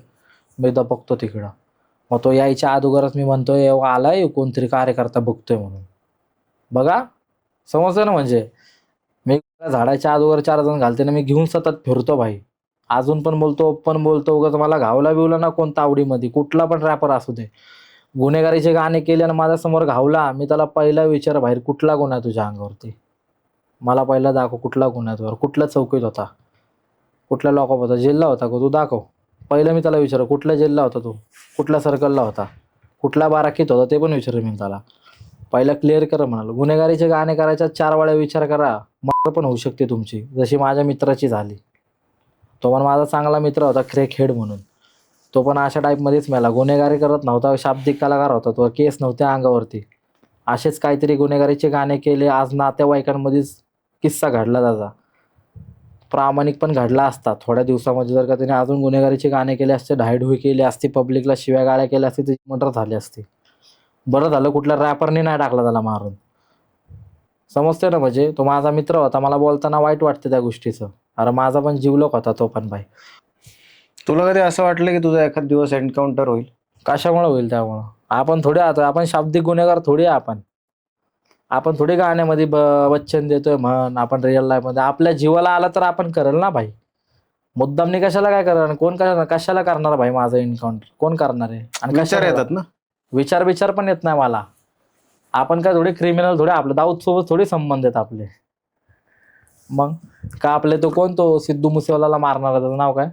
मी दपकतो तिकडं. मग तो यायच्या अगोदरच मी म्हणतोय आलाय कोणतरी कार्यकर्ता बघतोय म्हणून. बघा समजतं ना. म्हणजे मी झाडाच्या अगोदर 4 जण घालते ना, मी घेऊन सतत फिरतो भाई. अजून पण बोलतो, ओपन बोलतो. उगाच मला घावला बिवला ना कोणता आवडीमध्ये, कुठला पण रॅपर असू दे, गुन्हेगारीचे गाणे केले आणि माझ्यासमोर घावला, मी त्याला पहिला विचार बाहेर कुठला गुन्हा आहे तुझ्या अंगावरती, मला पहिला दाखव कुठला गुन्हा आहे तुझ्यावर, कुठल्या चौकीत होता, कुठल्या लॉकअप होता, जेलला होता का तू, दाखव. पहिलं मी त्याला विचार कुठल्या जेलला होता तू, कुठल्या सर्कलला होता, कुठल्या बाराकीत होता, ते पण विचार मी त्याला. पहिला क्लिअर करा म्हणालो. गुन्हेगारीचे गाणे करायच्या 4 वेळा विचार करा, मग पण होऊ शकते तुमची, जशी माझ्या मित्राची झाली. तो पण माझा चांगला मित्र होता, क्रेकहेड म्हणून. तो पण अशा टाईपमध्येच मेला. गुन्हेगारी करत नव्हता, शाब्दिक कलाकार होता तो, केस नव्हत्या अंगावरती. असेच काहीतरी गुन्हेगारीचे गाणे केले. आज नातेवाईकांमध्येच किस्सा घडला त्याचा. प्रामाणिक पण घडला असता थोड्या दिवसामध्ये, जर का त्याने अजून गुन्हेगारीचे गाणे केले असते, ढाईढुई केली असती, पब्लिकला शिव्या गाळ्या केल्या असती, त्याची मर्डर झाली असती. बरं झालं कुठल्या रॅपरने नाही टाकला त्याला मारून. समजते ना. म्हणजे तो माझा मित्र होता, मला बोलताना वाईट वाटतं त्या गोष्टीचं. अरे माझा पण जीवलक होता तो पण भाई. तुला कधी असं वाटलं की तुझा एखाद दिवस एन्काउंटर होईल? कशामुळे होईल? त्यामुळं आपण थोडे आहोत, आपण शाब्दिक गुन्हेगार थोडी आहे. आपण थोडी गाण्यामध्ये वचन देतोय म्हण, आपण रिअल लाईफमध्ये आपल्या जीवाला आला तर आपण करेल ना भाई. मुद्दामनी कशाला काय करणार, कोण कशाला करणार भाई माझं एन्काउंटर, कोण करणार आहे? आणि विचार येतात ना, विचार पण येत नाही मला. आपण काय थोडे क्रिमिनल थोडे, आपलं दाऊद सोबत थोडे संबंध आहेत आपले. मग का आपले तो कोण, तो सिद्धू मुसेवाला मारणार, त्याचं नाव काय,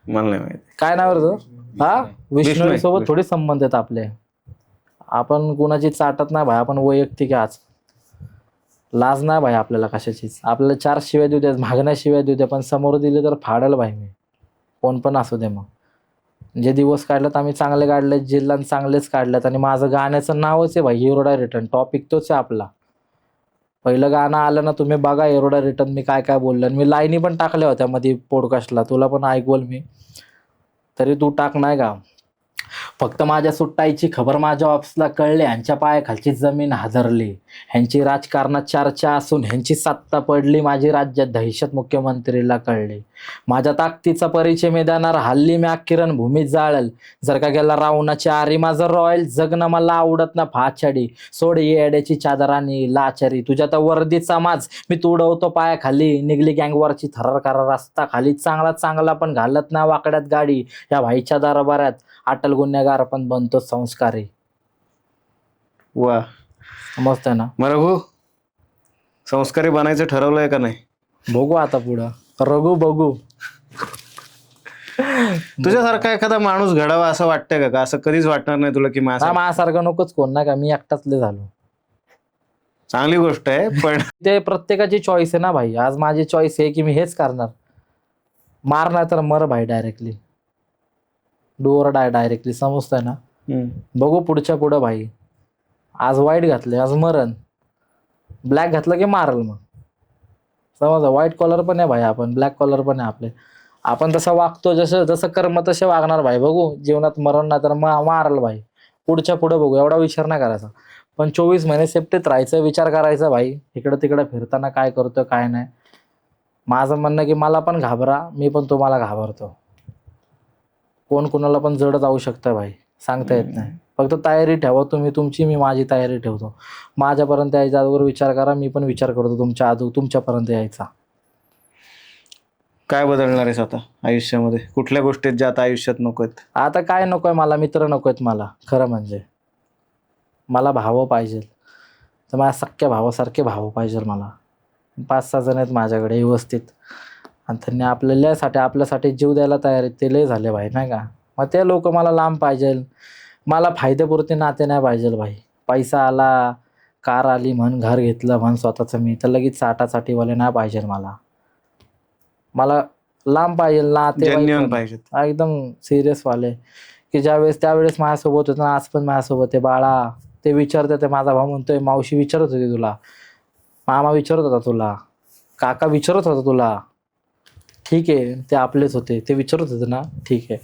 मला नाही माहिती काय नाव आहे त्याचं, हा विष्णू सोबत थोडे संबंध आहेत आपले. आपण कुणाची चाटत नाही भाई, आपण वैयक्तिक आज लाज नाही भाई आपल्याला कशाचीच. आपल्याला 4 शिव्या देऊ द्या, मागण्या शिव्या देऊ द्या, पण समोर दिले तर फाडल भाई मी, कोण पण असू दे. मग जे दिवस काढलेत आम्ही चांगले काढलेत, जिल्हा चांगलेच काढलेत. आणि माझं गाण्याचं नावच आहे भाई एरोडा रिटर्न, टॉपिक तोच आहे आपला. पहिलं गाणं आलं ना, तुम्ही बघा एरोडा रिटर्न मी काय काय बोललं. मी लाईनी पण टाकल्या होत्या मध्ये पॉडकास्टला, तुला पण ऐकवल मी, तरी तू टाक नाही का. फक्त माझ्या सुट्टाईची खबर माझ्या ऑफिसला कळली, ह्यांच्या पायाखालची जमीन हादरली, ह्यांची राजकारणात चर्चा असून ह्यांची सत्ता पडली, माझी राज्यात दहशत मुख्यमंत्रीला कळली. माझ्या ताकदीचा परिचय मी देणार, हल्ली मी किरण भूमीत जाळल, जर का गेला रावणाची आरी, माझं रॉयल जगणं मला आवडत ना फाछाडी, सोड येड्याची चादरानी लाचारी, तुझ्या तर वर्दीचा माज मी तुडवतो पायाखाली, निघली गँगवरची थरार रस्ता खाली, चांगला पण घालत ना वाकड्यात गाडी, या भाईच्या दरबारात अटल गुन्हेगार पण बनतो संस्कारी. वा, समजतंय ना. मग रघु, संस्कारी बनायचं ठरवलंय का नाही? बघू आता पुढं. बघू. तुझ्यासारखा एखादा माणूस घडावा असं वाटतंय का? असं कधीच वाटणार नाही तुला की माझ्यासारखं नकोच कोण, नाही का, मी एकटाचले झालो. चांगली गोष्ट आहे, पण ते प्रत्येकाची चॉईस आहे ना भाई. आज माझी चॉईस आहे की मी हेच करणार. मार नाही तर मर भाई, डायरेक्टली डोअर डायरेक्टली, समजतंय ना. बघू पुढच्या पुढं भाई. आज वाईट घातले, आज मरण. ब्लॅक घातलं की मारल मग, समजा. व्हाईट कॉलर पण आहे भाई आपण, ब्लॅक कॉलर पण आहे आपले. आपण तसं वागतो, जसं कर्म तसे वागणार भाई. बघू जीवनात मरण नाही तर मारल भाई. पुढच्या पुढं बघू, एवढा विचार नाही करायचा. पण 24 महिने सेफ्टीत राहायचा, विचार करायचा भाई. इकडं तिकडं फिरताना काय करतो काय नाही. माझं म्हणणं की मला पण घाबरा, मी पण तुम्हाला घाबरतो. कोण कुणाला पण जड जाऊ शकतं भाई, सांगता येत नाही. फक्त तयारी ठेवा तुम्ही तुमची, मी माझी तयारी ठेवतो. माझ्यापर्यंत यायच्या अगोदर विचार करा, मी पण विचार करतो तुमच्यापर्यंत यायचा. काय बदलणार आहेस आता आयुष्यामध्ये? कुठल्या गोष्टीत ज्या आता आयुष्यात नको आहेत? आता काय नकोय मला, मित्र नकोयत मला. खरं म्हणजे मला भाव पाहिजे, तर माझ्या सख्या भावासारखे भाव पाहिजे मला. 5-6 जण आहेत माझ्याकडे व्यवस्थित, आणि त्यांनी आपल्यासाठी जीव द्यायला तयार आहेत. ते लय झाले भाई, नाही का. मग ते लोक मला लांब पाहिजे. मला फायद्यापुरते नाते नाही पाहिजे भाई. पैसा आला, कार आली म्हण, घर घेतलं म्हण स्वतःचं मी, तर लगेच चाटाचाटीवाले नाही पाहिजे मला लांब पाहिजे नाते जेन्युइन पाहिजेत, एकदम सिरियस वाले, की त्यावेळेस माझ्यासोबत होतं, आज पण माझ्यासोबत आहे. बाळा ते विचारते, ते माझा भाऊ म्हणतोय मावशी विचारत होती तुला, मामा विचारत होता तुला, काका विचारत होता तुला. ठीक आहे, ते आपलेच होते, ते विचारत होते ना, ठीक आहे.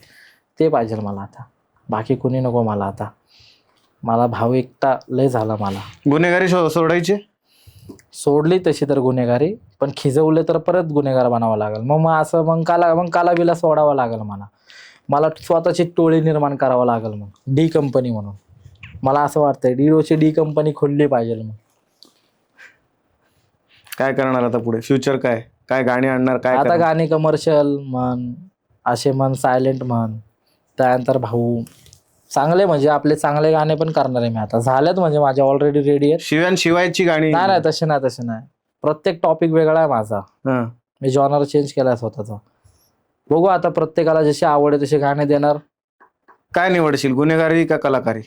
ते पाहिजे मला आता, बाकी कोणी नको मला आता. मला भाऊ एकटा लय झाला मला. गुन्हेगारी सोडायची? सोडली तशी तर गुन्हेगारी, पण खिजवले तर परत गुन्हेगार बनावं लागेल. मग काला बिला सोडावं लागेल मला स्वतःची टोळी निर्माण करावं लागेल. मग डी कंपनी म्हणून मला असं वाटतंय, डी कंपनी खोलली पाहिजे. मग काय करणार आता पुढे? फ्युचर काय गाणी आणणार? काय आता गाणी कमर्शियल म्हण, असे म्हण, सायलेंट म्हण. त्यानंतर भाऊ चांगले, म्हणजे आपले चांगले गाणे पण करणार आहे मी आता. झालेत म्हणजे माझे ऑलरेडी रेडी आहेत. शिवायची गाणी? नाही तसे नाही. प्रत्येक टॉपिक वेगळा आहे माझा. मी जॉनर चेंज केलाय स्वतःचा. बघू आता, प्रत्येकाला जशी आवड आहे तसे गाणे देणार. काय निवडशील, गुन्हेगारी का कलाकारी?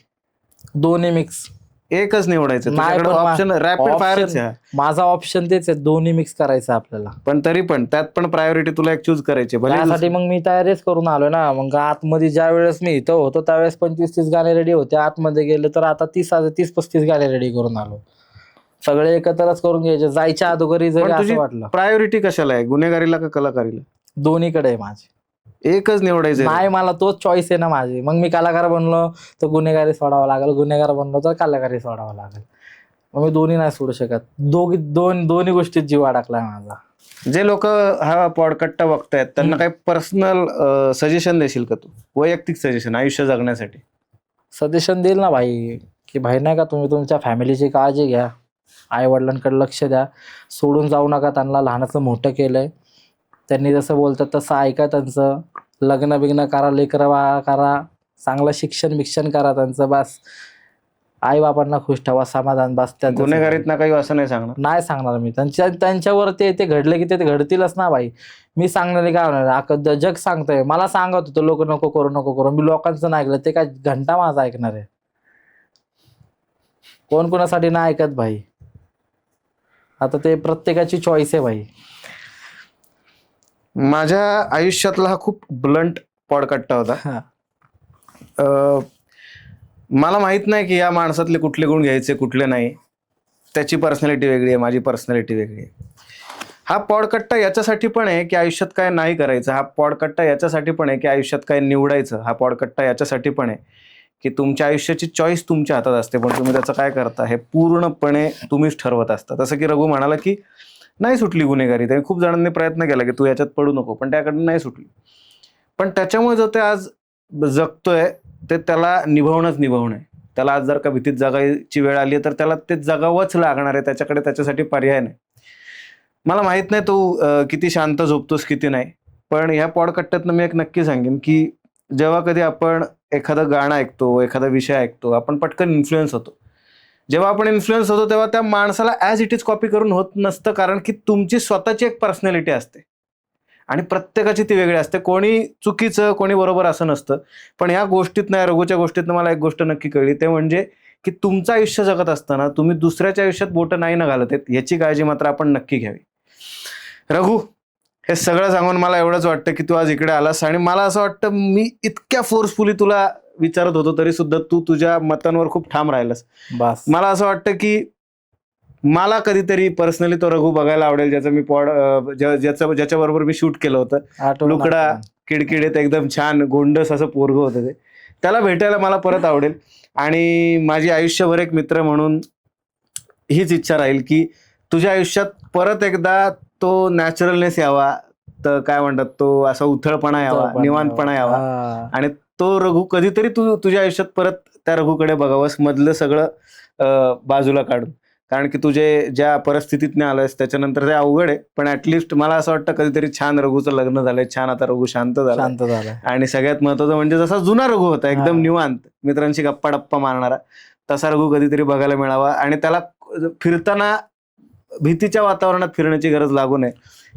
दोन्ही मिक्स. एकच निवडायचं? ऑप्शन रॅपिड फायरच आहे माझा. ऑप्शन तेच आहे, दोन्ही मिक्स करायचं आपल्याला. पण तरी पण त्यात पण प्रायोरिटी तुला एक चूज करायची. त्यासाठी मग मी तयारीच करून आलोय ना. मग आतमध्ये ज्या वेळेस मी इथं होतो त्यावेळेस 25-30 गाणे रेडी होते. आतमध्ये गेले तर आता 30-35 गाणे रेडी करून आलो. सगळे एकत्रच करून घ्यायचे, जायच्या अगोदरी जरी असं वाटलं. प्रायोरिटी कशाला आहे, गुन्हेगारीला का कलाकारीला? दोन्हीकडे आहे माझी. एकच निवडायचं नाही, मला तोच चॉईस आहे ना माझी. मग मी कलाकार बनलो तर गुन्हेगारी सोडावं लागेल, गुन्हेगार बनलो तर कलाकारी सोडावं लागेल. मग मी दोन्ही नाही सोडू शकत. दोन्ही गोष्टीत जीव अडकलाय माझा. जे लोक हा पॉडकास्ट बघतायत त्यांना काही पर्सनल सजेशन देशील का तू? वैयक्तिक सजेशन आयुष्य जगण्यासाठी? सजेशन देईल ना भाई, की भाई नाही का, तुम्ही तुमच्या फॅमिलीची काळजी घ्या, आई वडिलांकडे लक्ष द्या, सोडून जाऊ नका. त्यांना लहानाचं मोठं केलंय, त्यांनी जसं बोलतात तसं ऐका त्यांचं. लग्न बिग्न करा, लेकरं बाळा करा, चांगलं शिक्षण करा त्यांचं. बस आई बापांना खुश ठेवा, समाधान. बस त्या गुन्हेगारीत ना काही असं नाही सांगणार मी. त्यांच्यावर ते घडले की ते घडतीलच ना भाई. मी सांगणारे काय होणार? जग सांगतंय, मला सांगत होतं लोक नको करू. मी लोकांचं नाही ऐकलं, ते काय घंटा माझा ऐकणार आहे? कोण कोणासाठी नाही ऐकत भाई. आता ते प्रत्येकाची चॉईस आहे भाई. माझ्या आयुष्यातला हा खूप ब्लंट पॉडकास्ट होता. मला माहित नाही की या माणसातले कुठले गुण घ्यायचे कुठले नाही. त्याची पर्सनॅलिटी वेगळी आहे, माझी पर्सनॅलिटी वेगळी आहे. हा पॉडकास्ट याच्यासाठी पण आहे की आयुष्यात काय नाही करायचं. हा पॉडकास्ट याच्यासाठी पण आहे की आयुष्यात काय निवडायचं. हा पॉडकास्ट याच्यासाठी पण आहे की तुमच्या आयुष्याची चॉईस तुमच्या हातात असते, पण तुम्ही त्याचं काय करता हे पूर्णपणे तुम्हीच ठरवत असता. तसं की रघु म्हणाला की नाही सुटली गुन्हेगारी, त्याने खूप जणांनी प्रयत्न केला की तू याच्यात पडू नको, पण त्याकडनं नाही सुटली. पण त्याच्यामुळे जो ते आज जगतोय ते त्याला निभावणं आहे. त्याला आज जर का भीतीत जगायची वेळ आली तर त्याला ते जगावंच लागणार आहे. त्याच्याकडे त्याच्यासाठी पर्याय नाही. मला माहित नाही तू किती शांत झोपतोस किती नाही, पण ह्या पॉडकास्टातनं मी एक नक्की सांगेन की जेव्हा कधी आपण एखादं गाणं ऐकतो, एखादा विषय ऐकतो, आपण पटकन इन्फ्लुएन्स होतो. जेव्हा आपण इन्फ्लुएन्स होतो तेव्हा त्या माणसाला ॲज इट इज कॉपी करून होत नसतं, कारण की तुमची स्वतःची एक पर्सनॅलिटी असते आणि प्रत्येकाची ती वेगळी असते. कोणी चुकीचं कोणी बरोबर असं नसतं. पण या गोष्टीतनं, या रघुच्या गोष्टीतनं मला एक गोष्ट नक्की कळली, ते म्हणजे की तुमचं आयुष्य जगत असताना तुम्ही दुसऱ्याच्या आयुष्यात बोटं नाही ना घालत आहेत, याची काळजी मात्र आपण नक्की घ्यावी. रघु, हे सगळं सांगून मला एवढंच वाटतं की तू आज इकडे आलास, आणि मला असं वाटतं मी इतक्या फोर्सफुली तुला विचारत होतो तरी सुद्धा तू तुझ्या मतांवर खूप ठाम राहिलास. बस मला असं वाटतं की मला कधीतरी पर्सनली तो रघु बघायला आवडेल, ज्याचं मी ज्याच्याबरोबर मी शूट केलं होतं. आठवण लुकडा, आठवण. किडकिडेत एकदम छान गोंडस असं पोरगं होतं ते. त्याला भेटायला मला परत आवडेल, आणि माझी आयुष्यभर एक मित्र म्हणून हीच इच्छा राहील की तुझ्या आयुष्यात परत एकदा तो नॅचरलनेस यावा, तर काय म्हणतात, तो असा उथळपणा यावा, निवांतपणा यावा, हा. आणि तो रघु कधीतरी तू तुझ्या आयुष्यात परत त्या रघुकडे बघावंस, मधलं सगळं बाजूला काढून. कारण की तुझे ज्या परिस्थितीतने आलायस त्याच्यानंतर ते अवघड आहे, पण ऍटलिस्ट मला असं वाटतं कधीतरी छान रघुचं लग्न झालंय, छान आता रघु शांत झाला. शांत झालं. आणि सगळ्यात महत्वाचं म्हणजे जसा जुना रघु होता, एकदम हा. निवांत, मित्रांशी गप्पा टप्पा मारणारा, तसा रघु कधीतरी बघायला मिळावा, आणि त्याला फिरताना भीतीच्या वातावरणात फिरण्याची गरज लागू नये,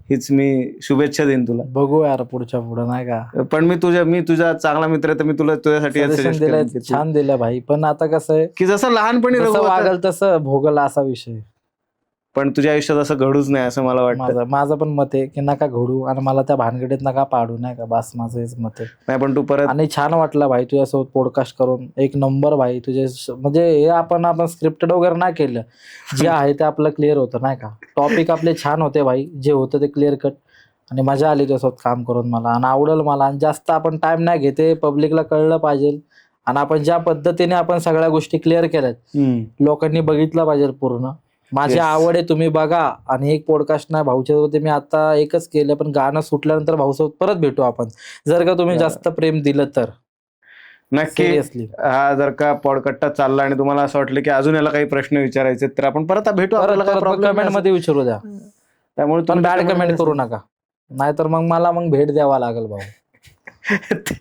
हीच मी शुभेच्छा देईन तुला. बघू यार पुढच्या पुढं नाही का. पण मी तुझा चांगला मित्र आहे, तर मी तुझ्यासाठी हेच Suggestion suggest दिलंय, करेन की छान दिलं भाई. पण आता कसं आहे, की जसं लहानपणी रघु जसं होता, वागल तसं भोगल असा विषय. पण तुझ्या आयुष्यात असं घडूच नाही असं मला वाटतं. माझं पण मत आहे की नका घडू आणि मला त्या भानगडीत नका पाडू, नाही का. बस माझं हेच मत आहे. नाही, पण तू परत आणि छान वाटलं भाई तुझ्यासोबत पॉडकास्ट करून. एक नंबर भाई तुझे म्हणजे हे आपण स्क्रिप्टेड वगैरे नाही केलं, जे आहे ते आपलं क्लिअर होतं, नाही का. टॉपिक आपले छान होते भाई, जे होतं ते क्लिअर कट, आणि मजा आली तुझ्यासोबत काम करून मला, आणि आवडेल मला. आणि जास्त आपण टाइम नाही घेते, पब्लिकला कळलं पाहिजे, आणि आपण ज्या पद्धतीने आपण सगळ्या गोष्टी क्लिअर केल्यात लोकांनी बघितलं पाहिजे पूर्ण. माझी Yes. आवड आहे, तुम्ही बघा. आणि एक पॉडकास्ट नाही भाऊच्या मी आता एकच केलं, पण गाणं सुटल्यानंतर भाऊसोबत परत भेटू आपण, जर का तुम्ही जास्त प्रेम दिलं तर. नक्की. सिरियसली हा जर का पॉडकास्ट चालला आणि तुम्हाला असं वाटलं की अजून याला काही प्रश्न विचारायचे, तर आपण परत भेटू, आपल्याला काही प्रॉब्लेम कमेंट मध्ये विचारू द्या. त्यामुळे पण तुम्ही बॅड comment कमेंट करू नका, नाहीतर मग मला भेट द्यावा लागेल भाऊ.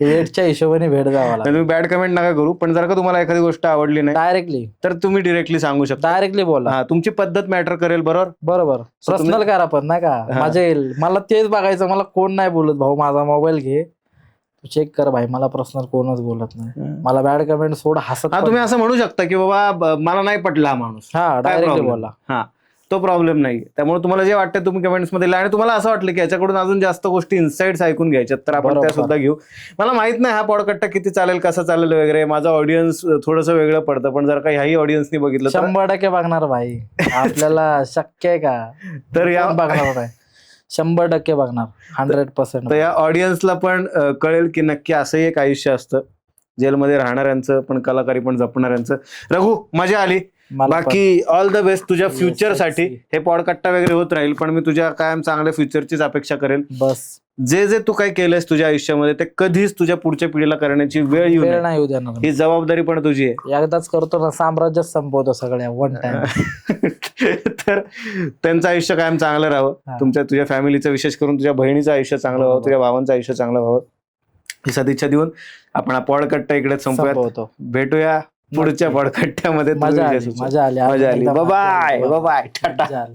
वेटच्या हिशोबाने भेट द्यावा लागेल. तुम्ही बॅड कमेंट नका करू, पण जर का तुम्हाला एखादी गोष्ट आवडली नाही डायरेक्टली तर तुम्ही डिरेक्टली सांगू शकता. डायरेक्टली बोला. हा, तुमची पद्धत मॅटर करेल, बरोबर. बरोबर. पर्सनल करा पण, नाही का. हा. मजा येईल. मला तेच बघायचं, मला कोण नाही बोलत भाऊ. माझा मोबाईल घे, तू चेक कर भाई, मला पर्सनल कोणच बोलत नाही. मला बॅड कमेंट सोड, हसत हा, तुम्ही असं म्हणू शकता की बाबा मला नाही पटला हा माणूस, हा काय डायरेक्टली problem? बोला. हा, तो प्रॉब्लेम नाही. त्यामुळे तुम्हाला जे वाटतं तुम्ही कमेंट्स मध्ये लिहा, आणि तुम्हाला असं वाटलं की याच्याकडून अजून जास्त गोष्टी इन्साइट्स ऐकून घ्यायच्यात, तर आपण बरोबर. त्या सुद्धा घेऊ. मला माहित नाही हा पॉडकास्ट किती चालेल, कसं चालेल वगैरे, माझा ऑडियन्स थोडंसं वेगळं पडतं, पण जर का ह्याही ऑडियन्सनी बघितलं तर 100% बघणार भाई. आपल्याला शक्य आहे का, तर या कोण बघणार नाही. 100% बघणार, 100%. तर या ऑडियन्सला पण कळेल की नक्की असंही एक आयुष्य असतं, जेलमध्ये राहणाऱ्यांचं पण, कलाकारी पण जपणाऱ्यांचं. रघु, मजा आली. मला पण. बाकी ऑल द बेस्ट तुझ्या Yes, फ्युचरसाठी. yes. हे पॉडकास्ट वगैरे होत राहील, पण मी तुझ्या कायम चांगल्या फ्युचरचीच अपेक्षा करेल. बस जे जे तू काही केलंयस तुझ्या आयुष्यामध्ये ते कधीच तुझ्या पुढच्या पिढीला करण्याची वेळ येऊ वेळ नये. नाही येऊ देणार. ही जबाबदारी पण तुझी आहे. एकदाच करतो ना, साम्राज्य संपवतो सगळ्या वन टाइम. तर त्यांचं आयुष्य कायम चांगलं राहावं, हा. तुझ्या फॅमिलीचं, विशेष करून तुझ्या बहिणीचं आयुष्य चांगलं व्हावं, बरोबर. तुझ्या भावांचं आयुष्य चांगलं व्हावं, ही सदिच्छा देऊन आपण हा पॉडकास्ट इकडेच संपवूयात. संपवतो. भेटूया पुढच्या नक्की. पॉडकास्टमध्ये. मजा आली. मजा आली. एकदम बाय मजा आली. बाय, टाटा. मजा आली.